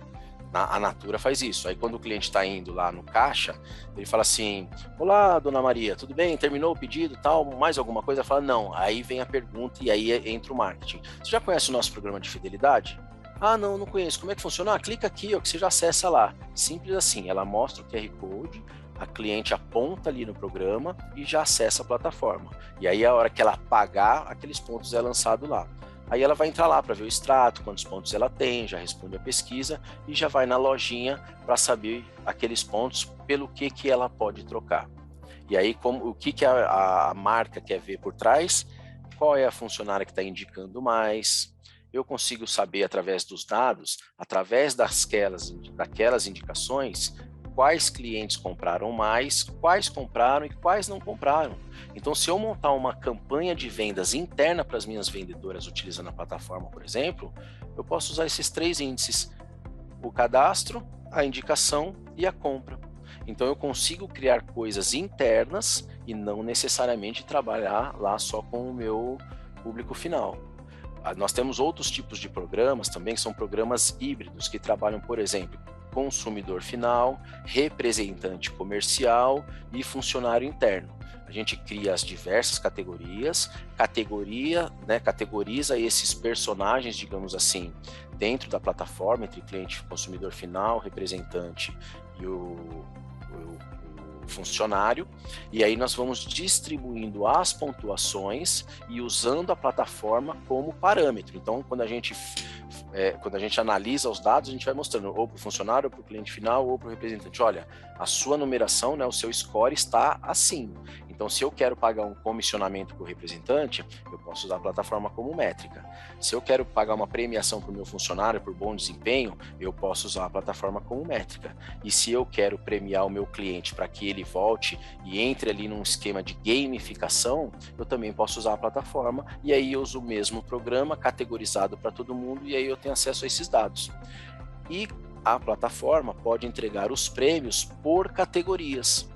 A Natura faz isso. Aí quando o cliente está indo lá no caixa, ele fala assim, olá, dona Maria, tudo bem? Terminou o pedido tal? Mais alguma coisa? Ela fala, não. Aí vem a pergunta e aí entra o marketing. Você já conhece o nosso programa de fidelidade? Ah, não, não conheço. Como é que funciona? Ah, clica aqui, ó, que você já acessa lá. Simples assim, ela mostra o QR Code, a cliente aponta ali no programa e já acessa a plataforma. E aí a hora que ela pagar, aqueles pontos é lançado lá. Aí ela vai entrar lá para ver o extrato, quantos pontos ela tem, já responde a pesquisa e já vai na lojinha para saber aqueles pontos pelo que ela pode trocar. E aí o que a marca quer ver por trás, qual é a funcionária que está indicando mais. Eu consigo saber através dos dados, através daquelas indicações, quais clientes compraram mais, quais compraram e quais não compraram. Então, se eu montar uma campanha de vendas interna para as minhas vendedoras utilizando a plataforma, por exemplo, eu posso usar esses 3 índices: o cadastro, a indicação e a compra. Então, eu consigo criar coisas internas e não necessariamente trabalhar lá só com o meu público final. Nós temos outros tipos de programas também, que são programas híbridos, que trabalham, por exemplo, consumidor final, representante comercial e funcionário interno. A gente cria as diversas categorias, categoriza esses personagens, digamos assim, dentro da plataforma, entre cliente, consumidor final, representante e o funcionário, e aí nós vamos distribuindo as pontuações e usando a plataforma como parâmetro. Então, quando a gente analisa os dados, a gente vai mostrando ou para o funcionário, ou para o cliente final, ou para o representante. Olha, a sua numeração, né, o seu score está assim. Então, se eu quero pagar um comissionamento para o representante, eu posso usar a plataforma como métrica. Se eu quero pagar uma premiação para o meu funcionário por bom desempenho, eu posso usar a plataforma como métrica. E se eu quero premiar o meu cliente para que ele volte e entre ali num esquema de gamificação, eu também posso usar a plataforma. E aí eu uso o mesmo programa categorizado para todo mundo e aí eu tenho acesso a esses dados. E a plataforma pode entregar os prêmios por categorias.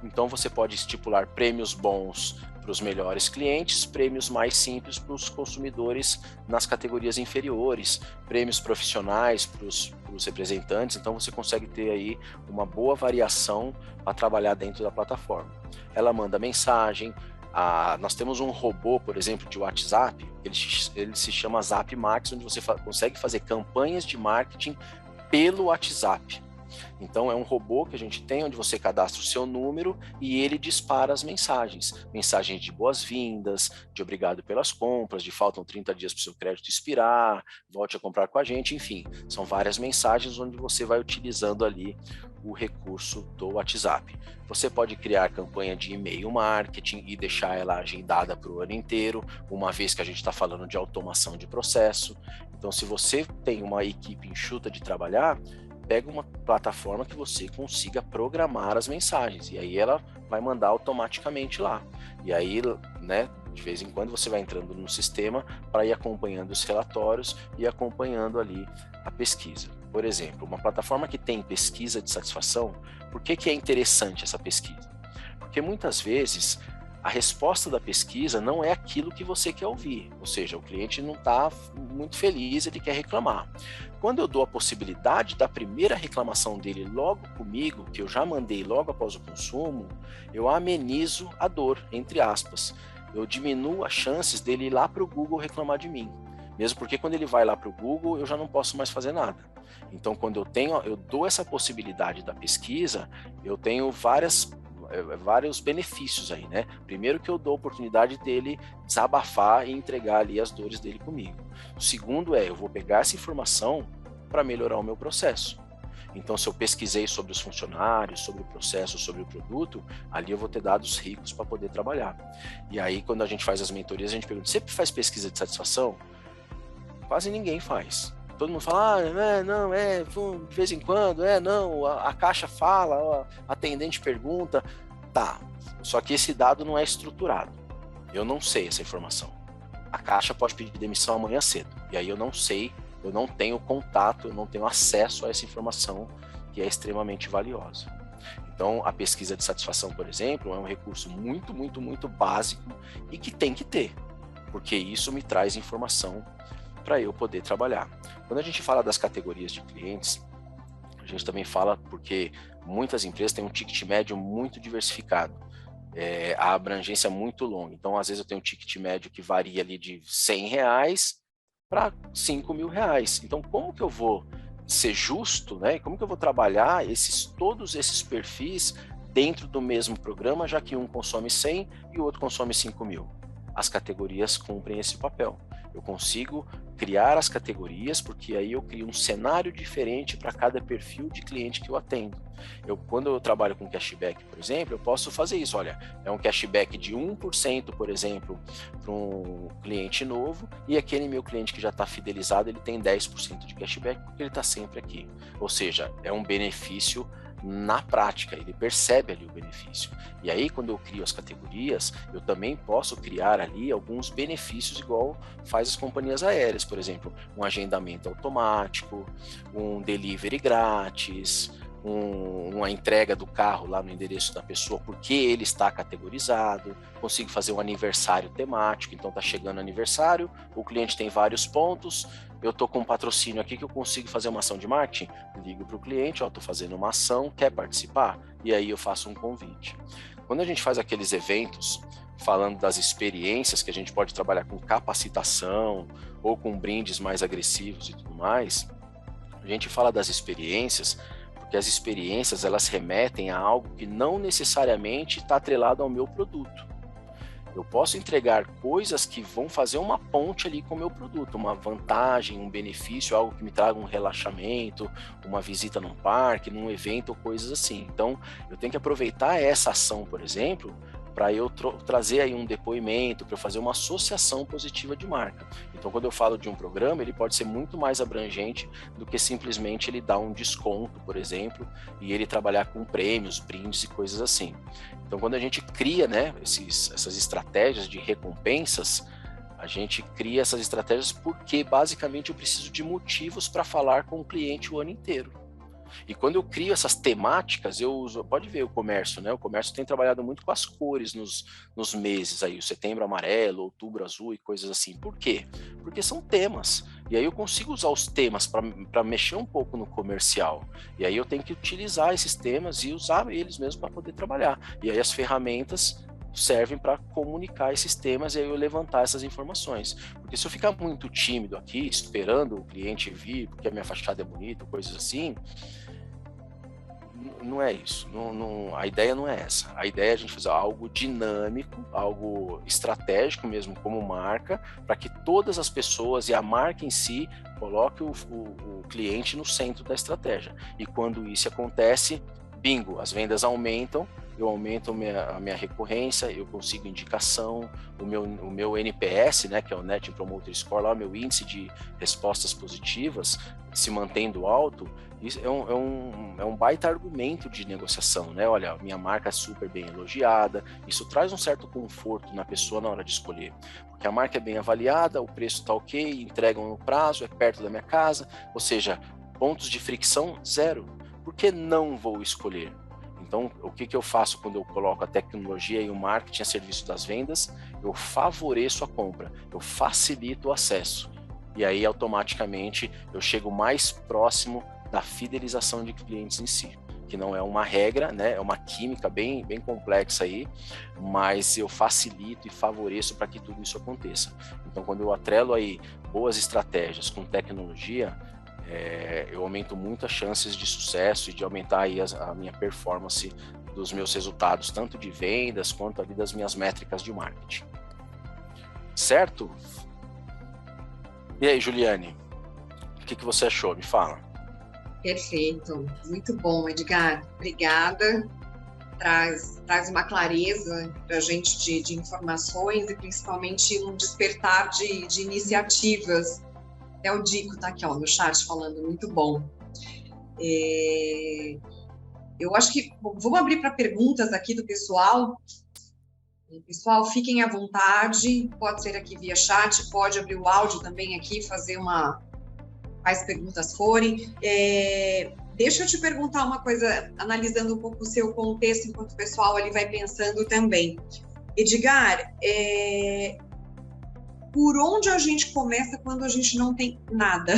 Então você pode estipular prêmios bons para os melhores clientes, prêmios mais simples para os consumidores nas categorias inferiores, prêmios profissionais para os representantes. Então você consegue ter aí uma boa variação para trabalhar dentro da plataforma. Ela manda mensagem. Nós temos um robô, por exemplo, de WhatsApp, ele se chama Zap Max, onde você consegue fazer campanhas de marketing pelo WhatsApp. Então é um robô que a gente tem, onde você cadastra o seu número e ele dispara as mensagens. Mensagens de boas-vindas, de obrigado pelas compras, de faltam 30 dias para o seu crédito expirar, volte a comprar com a gente, enfim. São várias mensagens onde você vai utilizando ali o recurso do WhatsApp. Você pode criar campanha de e-mail marketing e deixar ela agendada para o ano inteiro, uma vez que a gente está falando de automação de processo. Então, se você tem uma equipe enxuta de trabalhar, pega uma plataforma que você consiga programar as mensagens, e aí ela vai mandar automaticamente lá. E aí, né, de vez em quando você vai entrando no sistema para ir acompanhando os relatórios e acompanhando ali a pesquisa. Por exemplo, uma plataforma que tem pesquisa de satisfação, por que é interessante essa pesquisa? Porque muitas vezes a resposta da pesquisa não é aquilo que você quer ouvir, ou seja, o cliente não está muito feliz, ele quer reclamar. Quando eu dou a possibilidade da primeira reclamação dele logo comigo, que eu já mandei logo após o consumo, eu amenizo a dor, entre aspas. Eu diminuo as chances dele ir lá para o Google reclamar de mim. Mesmo porque quando ele vai lá para o Google, eu já não posso mais fazer nada. Então, quando eu dou essa possibilidade da pesquisa, eu tenho vários benefícios aí, né? Primeiro, que eu dou a oportunidade dele desabafar e entregar ali as dores dele comigo. O segundo eu vou pegar essa informação para melhorar o meu processo. Então, se eu pesquisei sobre os funcionários, sobre o processo, sobre o produto, ali eu vou ter dados ricos para poder trabalhar. E aí, quando a gente faz as mentorias, a gente pergunta: sempre faz pesquisa de satisfação? Quase ninguém faz. Todo mundo fala, de vez em quando, não, a caixa fala, a atendente pergunta, tá. Só que esse dado não é estruturado. Eu não sei essa informação. A caixa pode pedir demissão amanhã cedo. E aí eu não sei, eu não tenho contato, eu não tenho acesso a essa informação que é extremamente valiosa. Então, a pesquisa de satisfação, por exemplo, é um recurso muito, muito, muito básico e que tem que ter, porque isso me traz informação para eu poder trabalhar. Quando a gente fala das categorias de clientes, a gente também fala porque muitas empresas têm um ticket médio muito diversificado, a abrangência é muito longa. Então, às vezes eu tenho um ticket médio que varia ali de R$100 para R$5.000. Então, como que eu vou ser justo, né? Como que eu vou trabalhar todos esses perfis dentro do mesmo programa, já que um consome 100 e o outro consome 5.000? As categorias cumprem esse papel. Eu consigo criar as categorias, porque aí eu crio um cenário diferente para cada perfil de cliente que eu atendo. Quando eu trabalho com cashback, por exemplo, eu posso fazer isso. Olha, é um cashback de 1%, por exemplo, para um cliente novo, e aquele meu cliente que já está fidelizado, ele tem 10% de cashback, porque ele está sempre aqui. Ou seja, é um benefício na prática, ele percebe ali o benefício. E aí, quando eu crio as categorias, eu também posso criar ali alguns benefícios, igual faz as companhias aéreas, por exemplo, um agendamento automático, um delivery grátis, uma entrega do carro lá no endereço da pessoa, porque ele está categorizado. Consigo fazer um aniversário temático, então está chegando aniversário, o cliente tem vários pontos, eu estou com um patrocínio aqui que eu consigo fazer uma ação de marketing, ligo para o cliente, estou fazendo uma ação, quer participar? E aí eu faço um convite. Quando a gente faz aqueles eventos, falando das experiências, que a gente pode trabalhar com capacitação, ou com brindes mais agressivos e tudo mais, a gente fala das experiências, porque as experiências, elas remetem a algo que não necessariamente está atrelado ao meu produto. Eu posso entregar coisas que vão fazer uma ponte ali com o meu produto, uma vantagem, um benefício, algo que me traga um relaxamento, uma visita num parque, num evento ou coisas assim. Então, eu tenho que aproveitar essa ação, por exemplo, para eu trazer aí um depoimento, para eu fazer uma associação positiva de marca. Então, quando eu falo de um programa, ele pode ser muito mais abrangente do que simplesmente ele dar um desconto, por exemplo, e ele trabalhar com prêmios, brindes e coisas assim. Então, quando a gente cria, né, essas estratégias de recompensas, a gente cria essas estratégias porque, basicamente, eu preciso de motivos para falar com o cliente o ano inteiro. E quando eu crio essas temáticas, eu uso, pode ver o comércio, né? O comércio tem trabalhado muito com as cores nos meses aí, o setembro amarelo, outubro azul e coisas assim. Por quê? Porque são temas. E aí eu consigo usar os temas para mexer um pouco no comercial. E aí eu tenho que utilizar esses temas e usar eles mesmo para poder trabalhar. E aí as ferramentas servem para comunicar esses temas e aí eu levantar essas informações. Porque se eu ficar muito tímido aqui, esperando o cliente vir, porque a minha fachada é bonita, coisas assim, não é isso. A ideia não é essa. A ideia é a gente fazer algo dinâmico, algo estratégico mesmo como marca, para que todas as pessoas e a marca em si coloque o cliente no centro da estratégia. E quando isso acontece, bingo, as vendas aumentam, eu aumento a minha recorrência, eu consigo indicação, o meu NPS, né, que é o Net Promoter Score, lá, o meu índice de respostas positivas, se mantendo alto, isso é um baita argumento de negociação, né? Olha, minha marca é super bem elogiada, isso traz um certo conforto na pessoa na hora de escolher, porque a marca é bem avaliada, o preço está ok, entregam no prazo, é perto da minha casa, ou seja, pontos de fricção zero. Por que não vou escolher? Então, o que eu faço quando eu coloco a tecnologia e o marketing a serviço das vendas? Eu favoreço a compra, eu facilito o acesso. E aí, automaticamente, eu chego mais próximo da fidelização de clientes em si, que não é uma regra, né? É uma química bem complexa aí, mas eu facilito e favoreço para que tudo isso aconteça. Então, quando eu atrelo aí boas estratégias com tecnologia, eu aumento muito as chances de sucesso e de aumentar aí a minha performance dos meus resultados, tanto de vendas quanto ali das minhas métricas de marketing. Certo? E aí, Juliane, o que você achou? Me fala. Perfeito, muito bom, Edgar. Obrigada. Traz uma clareza para a gente de informações e principalmente um despertar de iniciativas. Até o Dico está aqui no chat falando, muito bom. Eu acho que vamos abrir para perguntas aqui do pessoal. Pessoal, fiquem à vontade, pode ser aqui via chat, pode abrir o áudio também aqui, fazer quais perguntas forem. Deixa eu te perguntar uma coisa, analisando um pouco o seu contexto, enquanto o pessoal ali vai pensando também. Edgar, por onde a gente começa quando a gente não tem nada?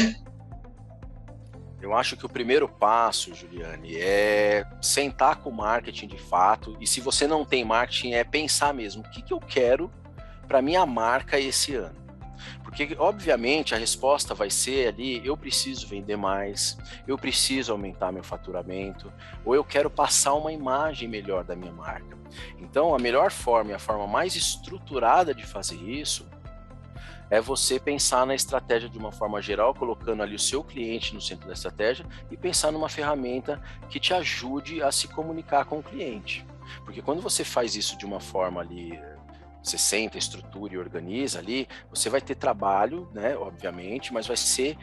Eu acho que o primeiro passo, Juliane, é sentar com o marketing de fato, e se você não tem marketing, é pensar mesmo, o que eu quero para minha marca esse ano? Porque, obviamente, a resposta vai ser ali, eu preciso vender mais, eu preciso aumentar meu faturamento, ou eu quero passar uma imagem melhor da minha marca. Então, a melhor forma e a forma mais estruturada de fazer isso é você pensar na estratégia de uma forma geral, colocando ali o seu cliente no centro da estratégia e pensar numa ferramenta que te ajude a se comunicar com o cliente. Porque quando você faz isso de uma forma ali, você senta, estrutura e organiza ali, você vai ter trabalho, né, obviamente, mas vai ser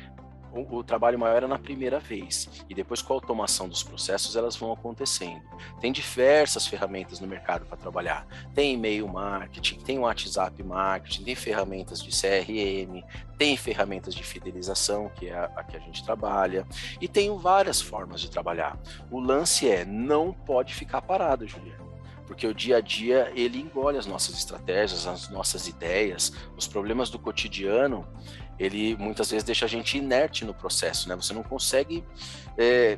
o trabalho maior é na primeira vez, e depois com a automação dos processos elas vão acontecendo. Tem diversas ferramentas no mercado para trabalhar, tem e-mail marketing, tem WhatsApp marketing, tem ferramentas de CRM, tem ferramentas de fidelização, que é a que a gente trabalha, e tem várias formas de trabalhar. O lance não pode ficar parado, Juliano, porque o dia a dia ele engole as nossas estratégias, as nossas ideias, os problemas do cotidiano, ele muitas vezes deixa a gente inerte no processo, né? Você não consegue.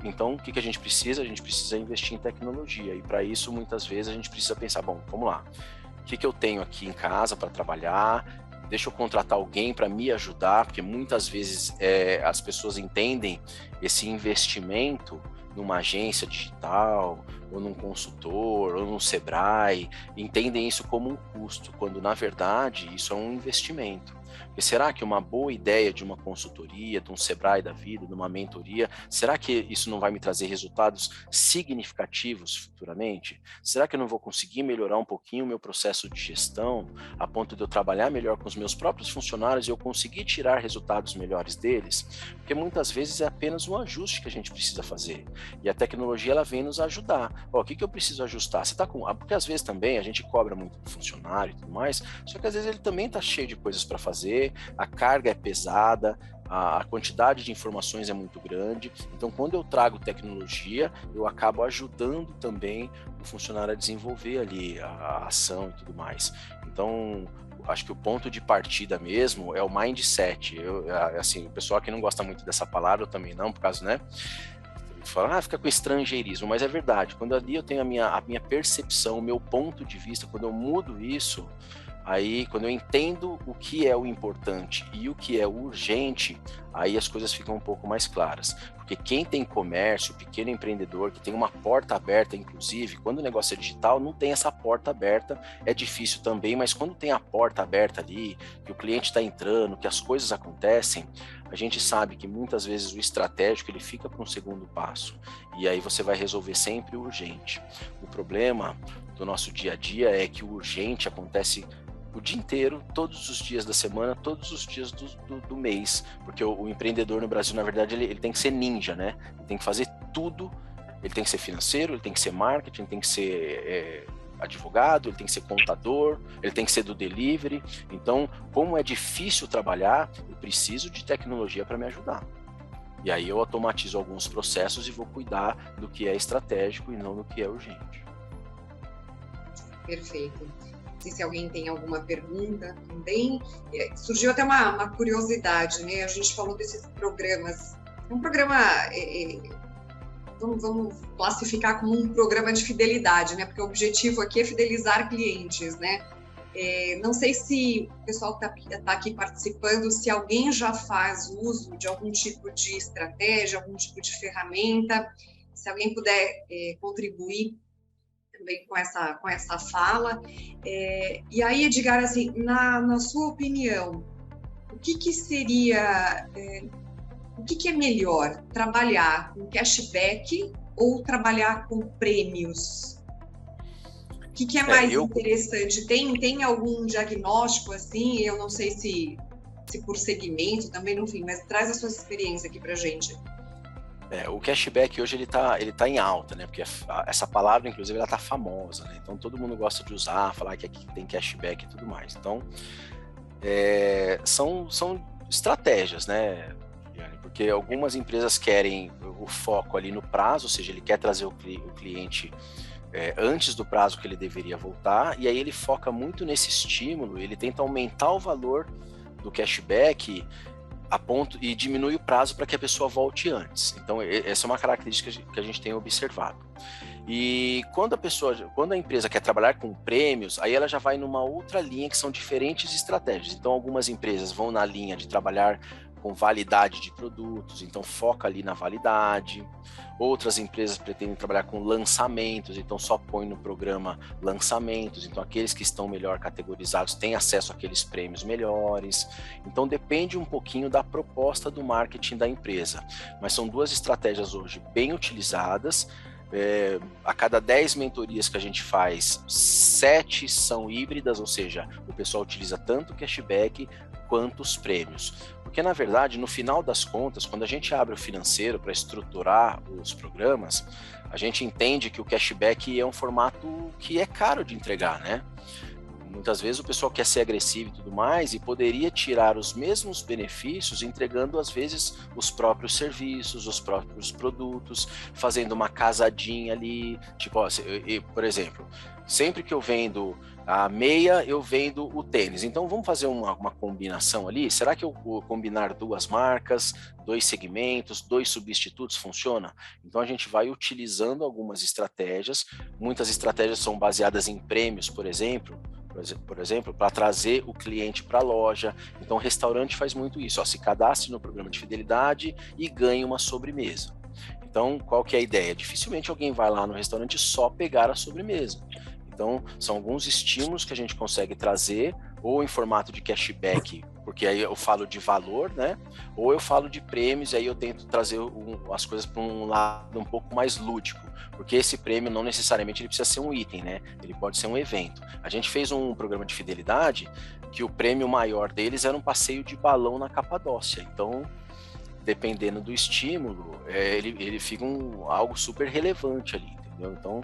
Então, o que a gente precisa? A gente precisa investir em tecnologia, e para isso, muitas vezes, a gente precisa pensar: bom, vamos lá, o que eu tenho aqui em casa para trabalhar? Deixa eu contratar alguém para me ajudar, porque muitas vezes as pessoas entendem esse investimento numa agência digital, ou num consultor, ou num Sebrae, entendem isso como um custo, quando na verdade isso é um investimento. Porque será que uma boa ideia de uma consultoria, de um Sebrae da vida, de uma mentoria, será que isso não vai me trazer resultados significativos futuramente? Será que eu não vou conseguir melhorar um pouquinho o meu processo de gestão, a ponto de eu trabalhar melhor com os meus próprios funcionários e eu conseguir tirar resultados melhores deles? Porque muitas vezes é apenas um ajuste que a gente precisa fazer. E a tecnologia ela vem nos ajudar. O que eu preciso ajustar? Você tá porque às vezes também a gente cobra muito do funcionário e tudo mais, só que às vezes ele também está cheio de coisas para fazer. fazer, a carga é pesada, a quantidade de informações é muito grande. Então, quando eu trago tecnologia, eu acabo ajudando também o funcionário a desenvolver ali a ação e tudo mais. Então, acho que o ponto de partida mesmo é o mindset. Assim, o pessoal que não gosta muito dessa palavra, eu também não, por causa, né? Fala, fica com estrangeirismo, mas é verdade. Quando ali eu tenho a minha percepção, o meu ponto de vista, quando eu mudo isso, aí quando eu entendo o que é o importante e o que é o urgente, aí as coisas ficam um pouco mais claras. Porque quem tem comércio, pequeno empreendedor, que tem uma porta aberta, inclusive, quando o negócio é digital, não tem essa porta aberta, é difícil também, mas quando tem a porta aberta ali, que o cliente está entrando, que as coisas acontecem, a gente sabe que muitas vezes o estratégico ele fica para um segundo passo, e aí você vai resolver sempre o urgente. O problema do nosso dia a dia é que o urgente acontece o dia inteiro, todos os dias da semana, todos os dias do mês, porque o empreendedor no Brasil, na verdade, ele tem que ser ninja, né? Ele tem que fazer tudo, ele tem que ser financeiro, ele tem que ser marketing, ele tem que ser advogado, ele tem que ser contador, ele tem que ser do delivery. Então, como é difícil trabalhar, eu preciso de tecnologia para me ajudar. E aí eu automatizo alguns processos e vou cuidar do que é estratégico e não do que é urgente. Perfeito. Não sei se alguém tem alguma pergunta também. Surgiu até uma curiosidade, né? A gente falou desses programas. É um programa, vamos classificar como um programa de fidelidade, né? Porque o objetivo aqui é fidelizar clientes, né? Não sei se o pessoal que está aqui participando, se alguém já faz uso de algum tipo de estratégia, algum tipo de ferramenta, se alguém puder contribuir também com essa fala. E aí, Edgar, assim, na sua opinião, o que seria, o que é melhor, trabalhar com cashback ou trabalhar com prêmios? O que é mais interessante? Tem algum diagnóstico assim? Eu não sei se por segmento também, enfim, mas traz a sua experiência aqui pra gente. O cashback hoje ele tá em alta, né? Porque essa palavra, inclusive, ela tá famosa, né? Então todo mundo gosta de usar, falar que aqui tem cashback e tudo mais. Então, são estratégias, né? Porque algumas empresas querem o foco ali no prazo, ou seja, ele quer trazer o cliente antes do prazo que ele deveria voltar, e aí ele foca muito nesse estímulo, ele tenta aumentar o valor do cashback a ponto e diminui o prazo para que a pessoa volte antes. Então, essa é uma característica que a gente tem observado. E quando a empresa quer trabalhar com prêmios, aí ela já vai numa outra linha que são diferentes estratégias. Então, algumas empresas vão na linha de trabalhar com validade de produtos, então foca ali na validade. Outras empresas pretendem trabalhar com lançamentos, então só põe no programa lançamentos, então aqueles que estão melhor categorizados têm acesso àqueles prêmios melhores. Então depende um pouquinho da proposta do marketing da empresa, mas são duas estratégias hoje bem utilizadas. A cada 10 mentorias que a gente faz, 7 são híbridas, ou seja, o pessoal utiliza tanto o cashback quanto os prêmios. Porque, na verdade, no final das contas, quando a gente abre o financeiro para estruturar os programas, a gente entende que o cashback é um formato que é caro de entregar, né? Muitas vezes o pessoal quer ser agressivo e tudo mais e poderia tirar os mesmos benefícios entregando, às vezes, os próprios serviços, os próprios produtos, fazendo uma casadinha ali. Tipo, por exemplo, sempre que eu vendo a meia, eu vendo o tênis. Então, vamos fazer uma combinação ali? Será que eu vou combinar duas marcas, 2 segmentos, 2 substitutos, funciona? Então, a gente vai utilizando algumas estratégias. Muitas estratégias são baseadas em prêmios, por exemplo, para trazer o cliente para a loja. Então, o restaurante faz muito isso. Se cadastre no programa de fidelidade e ganhe uma sobremesa. Então, qual que é a ideia? Dificilmente alguém vai lá no restaurante só pegar a sobremesa. Então, são alguns estímulos que a gente consegue trazer, ou em formato de cashback, porque aí eu falo de valor, né? Ou eu falo de prêmios, e aí eu tento trazer as coisas para um lado um pouco mais lúdico, porque esse prêmio não necessariamente ele precisa ser um item, né? Ele pode ser um evento. A gente fez um programa de fidelidade que o prêmio maior deles era um passeio de balão na Capadócia. Então, dependendo do estímulo, ele fica algo super relevante ali, entendeu? Então,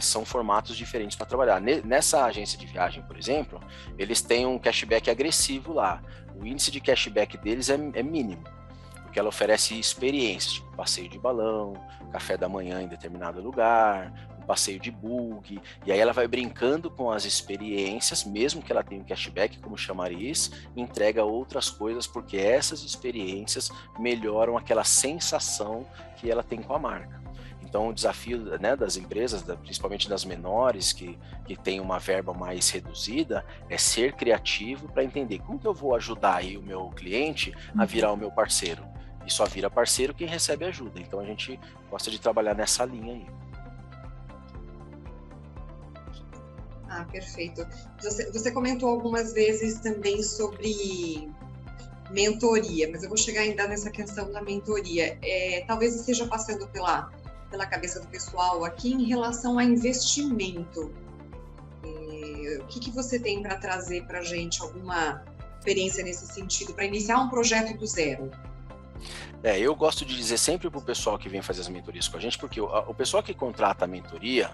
são formatos diferentes para trabalhar. Nessa agência de viagem, por exemplo, eles têm um cashback agressivo lá. O índice de cashback deles é mínimo, porque ela oferece experiências, tipo passeio de balão, café da manhã em determinado lugar, um passeio de bug, e aí ela vai brincando com as experiências, mesmo que ela tenha um cashback como chamariz, entrega outras coisas, porque essas experiências melhoram aquela sensação que ela tem com a marca. Então, o desafio, né, das empresas, principalmente das menores, que têm uma verba mais reduzida, é ser criativo para entender como que eu vou ajudar aí o meu cliente a virar o meu parceiro. E só vira parceiro quem recebe ajuda. Então, a gente gosta de trabalhar nessa linha aí. Ah, perfeito. Você comentou algumas vezes também sobre mentoria, mas eu vou chegar ainda nessa questão da mentoria. Talvez esteja passando pela cabeça do pessoal aqui em relação a investimento. O que você tem para trazer para a gente? Alguma experiência nesse sentido, para iniciar um projeto do zero? Eu gosto de dizer sempre para o pessoal que vem fazer as mentorias com a gente, porque o pessoal que contrata a mentoria,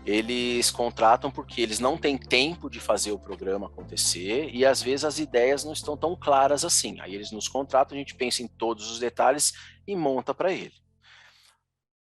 eles contratam porque eles não têm tempo de fazer o programa acontecer e às vezes as ideias não estão tão claras assim. Aí eles nos contratam, a gente pensa em todos os detalhes e monta para ele.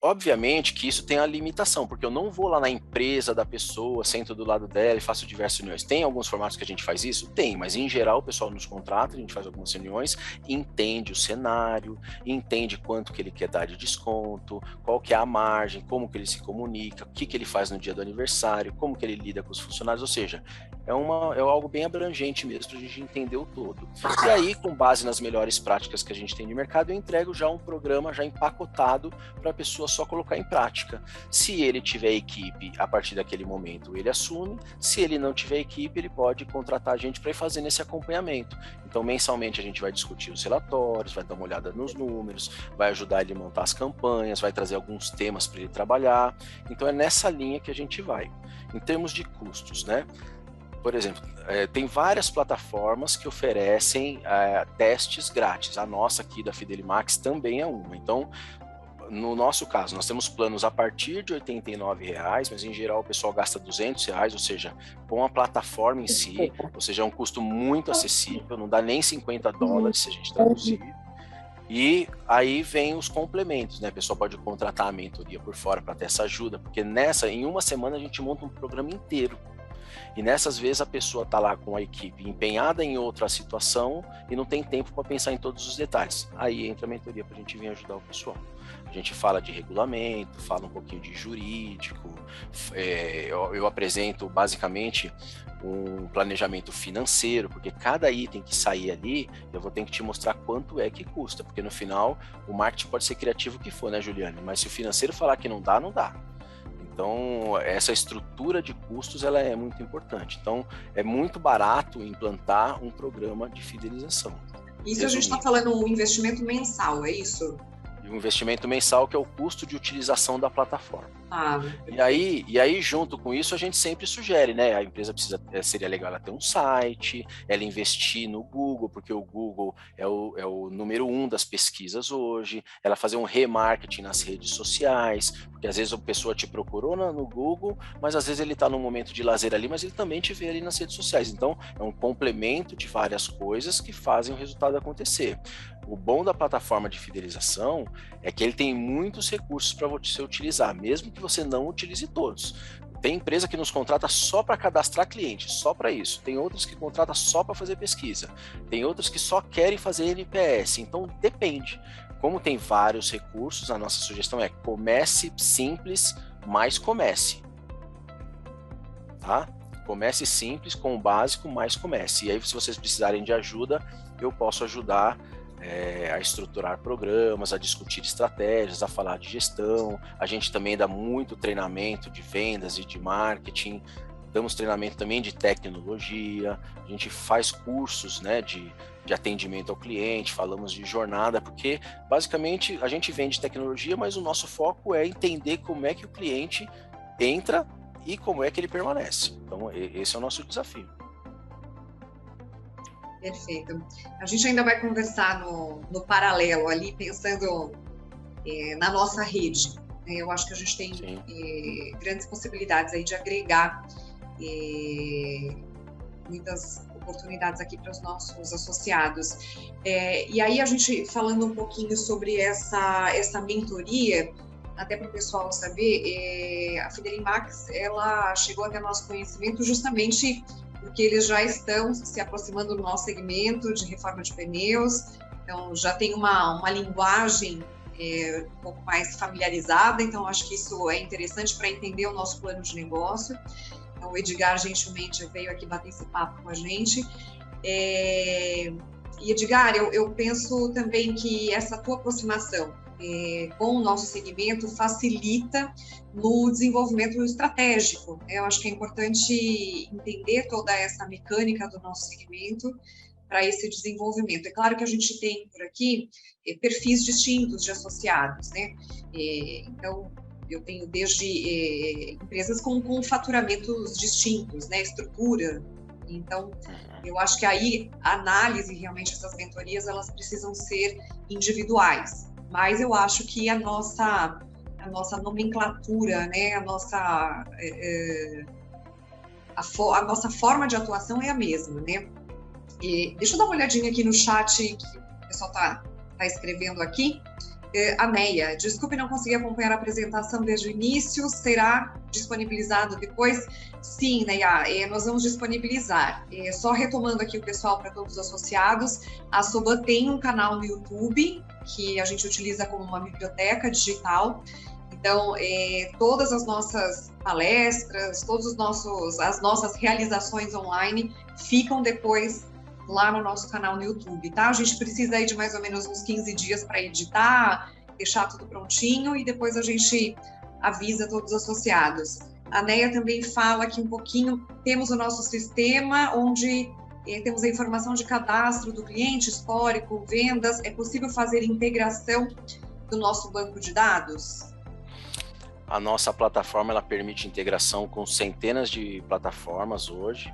Obviamente que isso tem a limitação, porque eu não vou lá na empresa da pessoa, sento do lado dela e faço diversas reuniões. Tem alguns formatos que a gente faz isso? Tem, mas em geral o pessoal nos contrata, a gente faz algumas reuniões, entende o cenário, entende quanto que ele quer dar de desconto, qual que é a margem, como que ele se comunica, o que que ele faz no dia do aniversário, como que ele lida com os funcionários, ou seja, é algo bem abrangente mesmo para a gente entender o todo. E aí, com base nas melhores práticas que a gente tem de mercado, eu entrego já um programa já empacotado para a pessoa só colocar em prática. Se ele tiver equipe, a partir daquele momento ele assume. Se ele não tiver equipe, ele pode contratar a gente para ir fazendo esse acompanhamento. Então, mensalmente a gente vai discutir os relatórios, vai dar uma olhada nos números, vai ajudar ele a montar as campanhas, vai trazer alguns temas para ele trabalhar. Então, é nessa linha que a gente vai. Em termos de custos, né? Por exemplo, tem várias plataformas que oferecem testes grátis. A nossa aqui da Fidelimax também é uma. Então, no nosso caso, nós temos planos a partir de R$ 89,00, mas em geral o pessoal gasta R$200, ou seja, com a plataforma em si, ou seja, é um custo muito acessível, não dá nem $50 se a gente traduzir. E aí vem os complementos, né? A pessoa pode contratar a mentoria por fora para ter essa ajuda, porque em uma semana a gente monta um programa inteiro. E nessas vezes a pessoa está lá com a equipe empenhada em outra situação e não tem tempo para pensar em todos os detalhes. Aí entra a mentoria para a gente vir ajudar o pessoal. A gente fala de regulamento, fala um pouquinho de jurídico, eu apresento basicamente um planejamento financeiro, porque cada item que sair ali, eu vou ter que te mostrar quanto é que custa, porque no final o marketing pode ser criativo que for, né, Juliane? Mas se o financeiro falar que não dá, não dá. Então, essa estrutura de custos ela é muito importante. Então, é muito barato implantar um programa de fidelização. Isso a gente está falando um investimento mensal, é isso? E um investimento mensal que é o custo de utilização da plataforma. Ah, e aí, junto com isso, a gente sempre sugere, né? A empresa seria legal ela ter um site, ela investir no Google, porque o Google é o número 1 das pesquisas hoje, ela fazer um remarketing nas redes sociais, porque às vezes a pessoa te procurou no Google, mas às vezes ele está num momento de lazer ali, mas ele também te vê ali nas redes sociais. Então, é um complemento de várias coisas que fazem o resultado acontecer. O bom da plataforma de fidelização é que ele tem muitos recursos para você utilizar, mesmo que você não utilize todos. Tem empresa que nos contrata só para cadastrar clientes, só para isso. Tem outras que contratam só para fazer pesquisa. Tem outras que só querem fazer NPS. Então, depende. Como tem vários recursos, a nossa sugestão é comece simples, mas comece. Tá? Comece simples, com o básico, mas comece. E aí, se vocês precisarem de ajuda, eu posso ajudar a estruturar programas, a discutir estratégias, a falar de gestão. A gente também dá muito treinamento de vendas e de marketing, damos treinamento também de tecnologia, a gente faz cursos, né, de atendimento ao cliente, falamos de jornada, porque basicamente a gente vende tecnologia, mas o nosso foco é entender como é que o cliente entra e como é que ele permanece. Então esse é o nosso desafio. Perfeito. A gente ainda vai conversar no paralelo ali, pensando na nossa rede, Eu acho que a gente tem grandes possibilidades aí de agregar muitas oportunidades aqui para os nossos associados. E aí a gente falando um pouquinho sobre essa mentoria, até para o pessoal saber, a Fidelimax, ela chegou até nosso conhecimento justamente porque eles já estão se aproximando do nosso segmento de reforma de pneus, então já tem uma linguagem um pouco mais familiarizada, então acho que isso é interessante para entender o nosso plano de negócio. Então, o Edgar gentilmente veio aqui bater esse papo com a gente. E Edgar, eu penso também que essa tua aproximação com o nosso segmento facilita no desenvolvimento estratégico. Eu acho que é importante entender toda essa mecânica do nosso segmento para esse desenvolvimento. É claro que a gente tem por aqui perfis distintos de associados, né? Então, eu tenho desde empresas com faturamentos distintos, né? Estrutura. Então, eu acho que aí a análise, realmente, essas mentorias, elas precisam ser individuais. Mas eu acho que a nossa nomenclatura, né? A nossa forma de atuação é a mesma, né? Deixa eu dar uma olhadinha aqui no chat que o pessoal tá escrevendo aqui. A Neia, desculpe, não consegui acompanhar a apresentação desde o início, será disponibilizado depois? Sim, Neia, nós vamos disponibilizar. Só retomando aqui o pessoal para todos os associados, a Soban tem um canal no YouTube, que a gente utiliza como uma biblioteca digital. Então, todas as nossas palestras, as nossas realizações online ficam depois lá no nosso canal no YouTube, tá? A gente precisa aí de mais ou menos uns 15 dias para editar, deixar tudo prontinho e depois a gente avisa todos os associados. A Neia também fala aqui um pouquinho, temos o nosso sistema onde temos a informação de cadastro do cliente, histórico, vendas, é possível fazer integração do nosso banco de dados? A nossa plataforma, ela permite integração com centenas de plataformas hoje.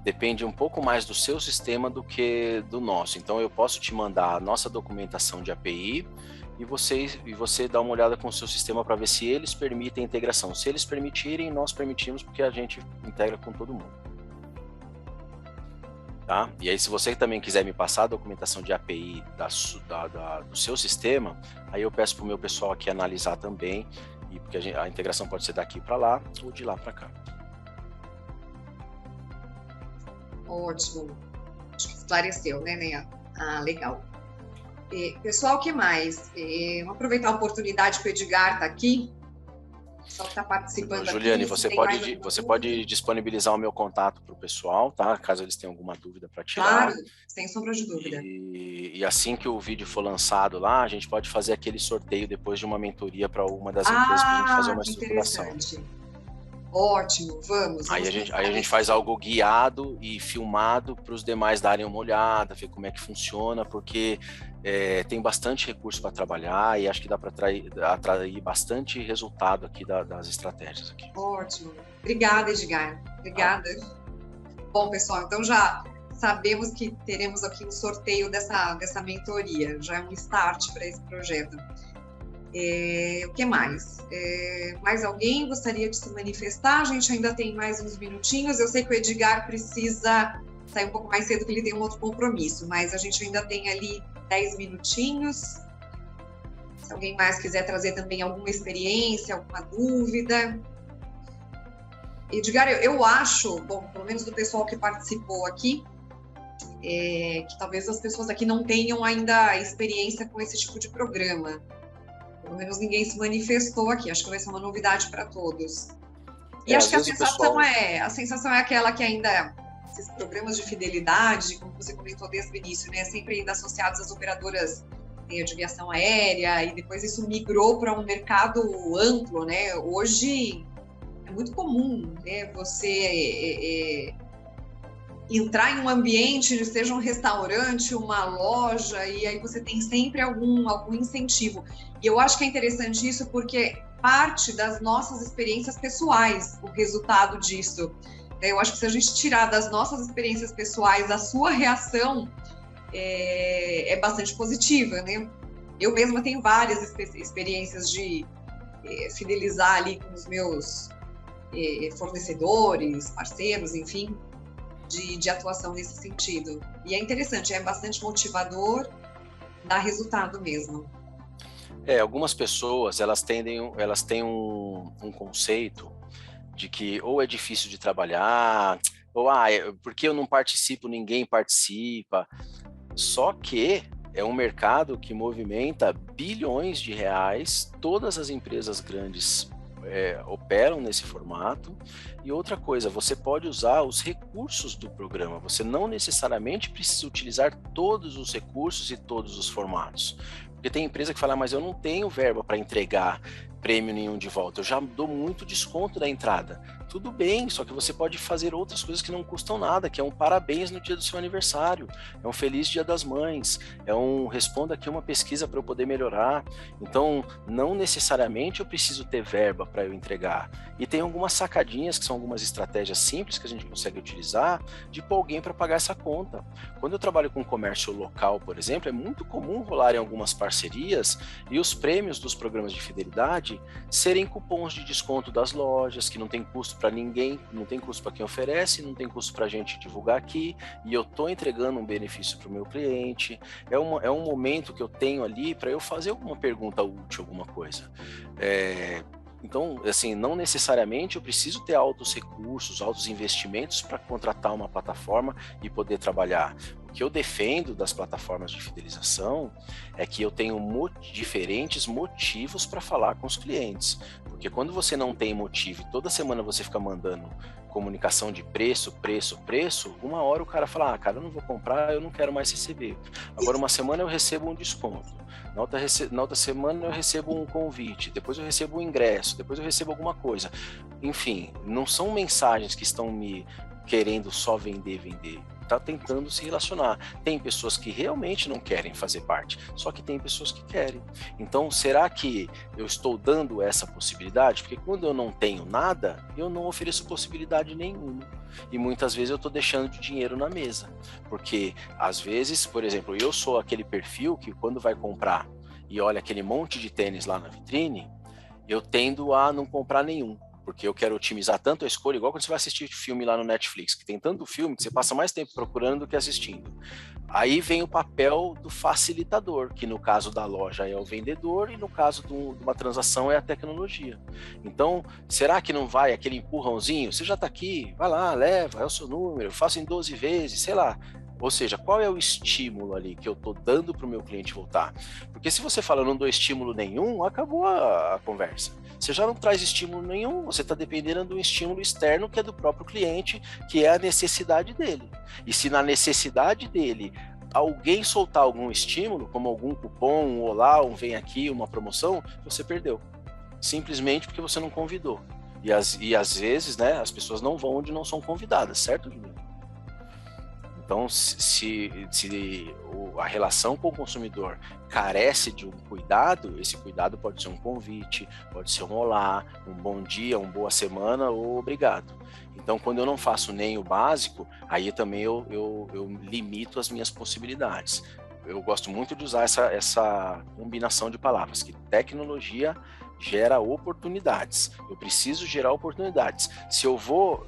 Depende um pouco mais do seu sistema do que do nosso. Então, eu posso te mandar a nossa documentação de API e você dá uma olhada com o seu sistema para ver se eles permitem a integração. Se eles permitirem, nós permitimos, porque a gente integra com todo mundo. Tá? E aí, se você também quiser me passar a documentação de API do seu sistema, aí eu peço para o meu pessoal aqui analisar também, porque a integração pode ser daqui para lá ou de lá para cá. Ótimo, acho que esclareceu, né, Neia? Ah, legal. Pessoal, o que mais? Vamos aproveitar a oportunidade que o Edgar está aqui, só que está participando. Juliane, aqui. você pode disponibilizar o meu contato para o pessoal, tá? Caso eles tenham alguma dúvida para tirar. Claro, sem sombra de dúvida. E assim que o vídeo for lançado lá, a gente pode fazer aquele sorteio depois de uma mentoria para uma das empresas para a gente fazer uma estruturação. Ótimo, vamos. Aí a gente faz algo guiado e filmado para os demais darem uma olhada, ver como é que funciona, porque tem bastante recurso para trabalhar e acho que dá para atrair bastante resultado aqui das estratégias aqui. Ótimo. Obrigada, Edgar. Obrigada. Bom, pessoal, então já sabemos que teremos aqui um sorteio dessa mentoria, já é um start para esse projeto. O que mais? Mais alguém gostaria de se manifestar? A gente ainda tem mais uns minutinhos. Eu sei que o Edgar precisa sair um pouco mais cedo, porque ele tem um outro compromisso, mas a gente ainda tem ali 10 minutinhos. Se alguém mais quiser trazer também alguma experiência, alguma dúvida. Edgar, eu acho, bom, pelo menos do pessoal que participou aqui, que talvez as pessoas aqui não tenham ainda experiência com esse tipo de programa. Pelo menos ninguém se manifestou aqui. Acho que vai ser uma novidade para todos. E acho que a sensação é aquela que ainda esses programas de fidelidade, como você comentou desde o início, né, sempre ainda associados às operadoras de aviação aérea, e depois isso migrou para um mercado amplo, né? Hoje é muito comum, né, você entrar em um ambiente, seja um restaurante, uma loja, e aí você tem sempre algum incentivo. E eu acho que é interessante isso porque parte das nossas experiências pessoais, o resultado disso. Eu acho que se a gente tirar das nossas experiências pessoais, a sua reação é bastante positiva, né? Eu mesma tenho várias experiências de fidelizar ali com os meus fornecedores, parceiros, enfim, de atuação nesse sentido. E é interessante, é bastante motivador, dá resultado mesmo. Algumas pessoas, elas têm um conceito de que ou é difícil de trabalhar, ou porque eu não participo, ninguém participa. Só que é um mercado que movimenta bilhões de reais, todas as empresas grandes operam nesse formato. E outra coisa, você pode usar os recursos do programa, você não necessariamente precisa utilizar todos os recursos e todos os formatos. Porque tem empresa que fala, mas eu não tenho verba para entregar prêmio nenhum de volta, eu já dou muito desconto da entrada. Tudo bem, só que você pode fazer outras coisas que não custam nada, que é um parabéns no dia do seu aniversário, é um feliz dia das mães, responda aqui uma pesquisa para eu poder melhorar. Então, não necessariamente eu preciso ter verba para eu entregar. E tem algumas sacadinhas, que são algumas estratégias simples que a gente consegue utilizar, de pôr alguém para pagar essa conta. Quando eu trabalho com comércio local, por exemplo, é muito comum rolar em algumas parcerias e os prêmios dos programas de fidelidade serem cupons de desconto das lojas, que não tem custo para ninguém, não tem custo para quem oferece, não tem custo para a gente divulgar aqui, e eu estou entregando um benefício para o meu cliente. É um momento que eu tenho ali para eu fazer alguma pergunta útil, alguma coisa. Então, assim, não necessariamente eu preciso ter altos recursos, altos investimentos para contratar uma plataforma e poder trabalhar. O que eu defendo das plataformas de fidelização é que eu tenho diferentes motivos para falar com os clientes. Porque quando você não tem motivo e toda semana você fica mandando comunicação de preço, uma hora o cara fala, cara, eu não vou comprar, eu não quero mais receber. Agora, uma semana eu recebo um desconto, na outra semana eu recebo um convite, depois eu recebo um ingresso, depois eu recebo alguma coisa. Enfim, não são mensagens que estão me querendo só vender. Está tentando se relacionar. Tem pessoas que realmente não querem fazer parte, só que tem pessoas que querem. Então, será que eu estou dando essa possibilidade? Porque quando eu não tenho nada, eu não ofereço possibilidade nenhuma. E muitas vezes eu estou deixando de dinheiro na mesa. Porque, às vezes, por exemplo, eu sou aquele perfil que quando vai comprar e olha aquele monte de tênis lá na vitrine, eu tendo a não comprar nenhum. Porque eu quero otimizar tanto a escolha, igual quando você vai assistir filme lá no Netflix, que tem tanto filme que você passa mais tempo procurando do que assistindo. Aí vem o papel do facilitador, que no caso da loja é o vendedor e no caso de uma transação é a tecnologia. Então, será que não vai aquele empurrãozinho? Você já está aqui, vai lá, leva, é o seu número, faço em 12 vezes, sei lá. Ou seja, qual é o estímulo ali que eu estou dando para o meu cliente voltar? Porque se você fala, eu não dou estímulo nenhum, acabou a conversa. Você já não traz estímulo nenhum, você está dependendo de um estímulo externo que é do próprio cliente, que é a necessidade dele. E se na necessidade dele alguém soltar algum estímulo, como algum cupom, um olá, um vem aqui, uma promoção, você perdeu. Simplesmente porque você não convidou. E às vezes, né, as pessoas não vão onde não são convidadas, certo, Juliano? Então, se a relação com o consumidor carece de um cuidado, esse cuidado pode ser um convite, pode ser um olá, um bom dia, uma boa semana ou obrigado. Então, quando eu não faço nem o básico, aí também eu limito as minhas possibilidades. Eu gosto muito de usar essa combinação de palavras, que tecnologia gera oportunidades. Eu preciso gerar oportunidades. Se eu vou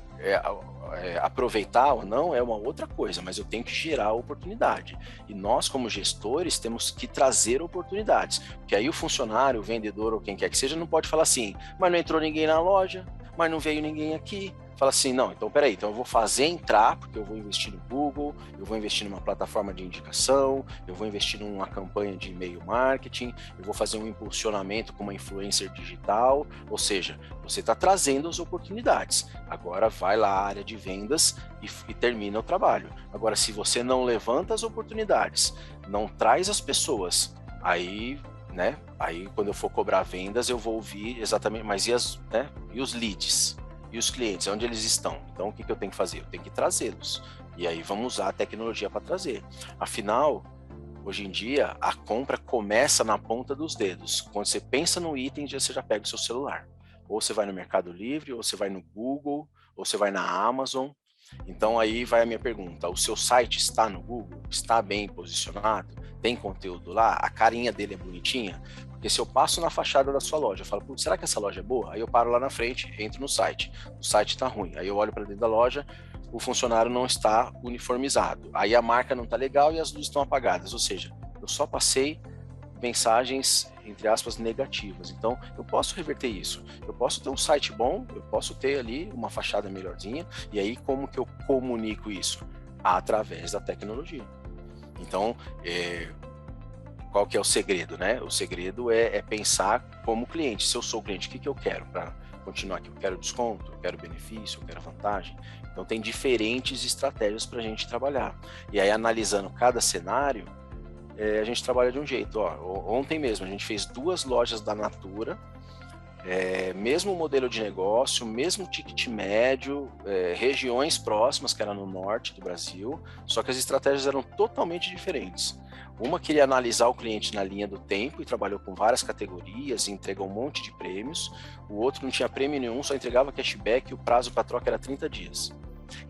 aproveitar ou não é uma outra coisa, mas eu tenho que gerar oportunidade. E nós, como gestores, temos que trazer oportunidades. Porque aí o funcionário, o vendedor ou quem quer que seja, não pode falar assim, mas não entrou ninguém na loja, mas não veio ninguém aqui. Fala assim, não, então peraí, então eu vou fazer entrar, porque eu vou investir no Google, eu vou investir numa plataforma de indicação, eu vou investir numa campanha de e-mail marketing, eu vou fazer um impulsionamento com uma influencer digital, ou seja, você está trazendo as oportunidades. Agora vai lá à área de vendas e termina o trabalho. Agora, se você não levanta as oportunidades, não traz as pessoas, aí quando eu for cobrar vendas, eu vou ouvir exatamente, mas e os leads? E os clientes, onde eles estão? Então, o que eu tenho que fazer? Eu tenho que trazê-los. E aí vamos usar a tecnologia para trazer. Afinal, hoje em dia, a compra começa na ponta dos dedos. Quando você pensa no item, você já pega o seu celular. Ou você vai no Mercado Livre, ou você vai no Google, ou você vai na Amazon. Então, aí vai a minha pergunta. O seu site está no Google? Está bem posicionado? Tem conteúdo lá? A carinha dele é bonitinha? Porque Porque se eu passo na fachada da sua loja, eu falo, putz, será que essa loja é boa? Aí eu paro lá na frente, entro no site. O site está ruim. Aí eu olho para dentro da loja, o funcionário não está uniformizado. Aí a marca não está legal e as luzes estão apagadas. Ou seja, eu só passei mensagens, entre aspas, negativas. Então, eu posso reverter isso. Eu posso ter um site bom, eu posso ter ali uma fachada melhorzinha, e aí como que eu comunico isso? Através da tecnologia. Então, qual que é o segredo, né? O segredo é pensar como cliente. Se eu sou cliente, o que eu quero para continuar aqui? Eu quero desconto, eu quero benefício, eu quero vantagem. Então, tem diferentes estratégias para a gente trabalhar. E aí, analisando cada cenário, a gente trabalha de um jeito. Ontem mesmo, a gente fez 2 lojas da Natura, mesmo modelo de negócio, mesmo ticket médio, regiões próximas, que era no norte do Brasil, só que as estratégias eram totalmente diferentes. Uma queria analisar o cliente na linha do tempo e trabalhou com várias categorias e entregou um monte de prêmios. O outro não tinha prêmio nenhum, só entregava cashback e o prazo para troca era 30 dias.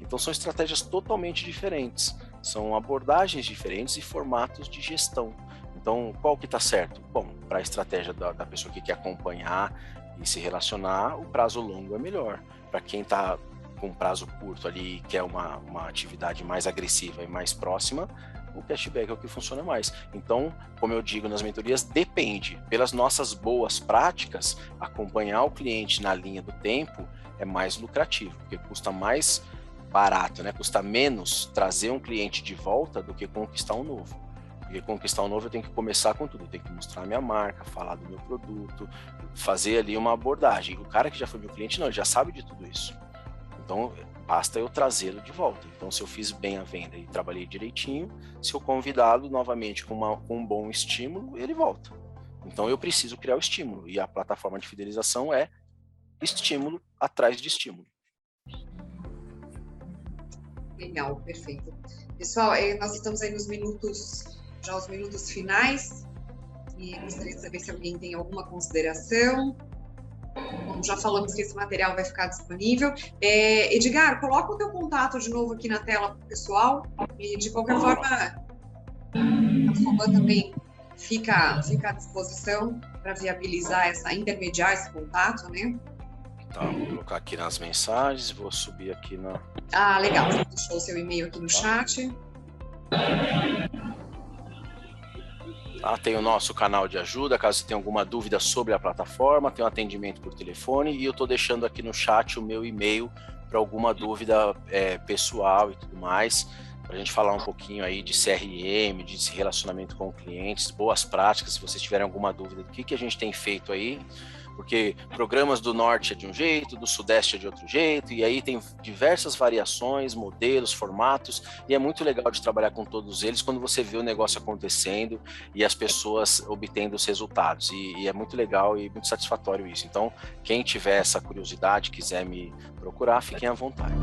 Então são estratégias totalmente diferentes, são abordagens diferentes e formatos de gestão. Então qual que está certo? Bom, para a estratégia da pessoa que quer acompanhar e se relacionar, o prazo longo é melhor. Para quem está com prazo curto ali e quer uma atividade mais agressiva e mais próxima, o cashback é o que funciona mais. Então, como eu digo nas mentorias, depende. Pelas nossas boas práticas, acompanhar o cliente na linha do tempo é mais lucrativo, porque custa mais barato, né? Custa menos trazer um cliente de volta do que conquistar um novo. Porque conquistar um novo eu tenho que começar com tudo, eu tenho que mostrar a minha marca, falar do meu produto, fazer ali uma abordagem. O cara que já foi meu cliente, não, ele já sabe de tudo isso. Então, basta eu trazê-lo de volta. Então, se eu fiz bem a venda e trabalhei direitinho, se eu convidá-lo novamente com um bom estímulo, ele volta. Então, eu preciso criar o estímulo. E a plataforma de fidelização é estímulo atrás de estímulo. Legal, perfeito. Pessoal, nós estamos aí os minutos finais, e gostaria de saber se alguém tem alguma consideração. Bom, já falamos que esse material vai ficar disponível. Edgar, coloca o teu contato de novo aqui na tela para o pessoal, e de qualquer forma, a Soban também fica à disposição para viabilizar intermediar esse contato, né? Tá, vou colocar aqui nas mensagens, vou subir aqui na... Ah, legal, você deixou o seu e-mail aqui no chat. Tem o nosso canal de ajuda, caso você tenha alguma dúvida sobre a plataforma, tem um atendimento por telefone, e eu estou deixando aqui no chat o meu e-mail para alguma dúvida pessoal e tudo mais, para a gente falar um pouquinho aí de CRM, de relacionamento com clientes, boas práticas, se vocês tiverem alguma dúvida do que a gente tem feito aí, porque programas do norte é de um jeito, do sudeste é de outro jeito, e aí tem diversas variações, modelos, formatos, e é muito legal de trabalhar com todos eles quando você vê o negócio acontecendo e as pessoas obtendo os resultados, e é muito legal e muito satisfatório isso. Então, quem tiver essa curiosidade, quiser me procurar, fiquem à vontade.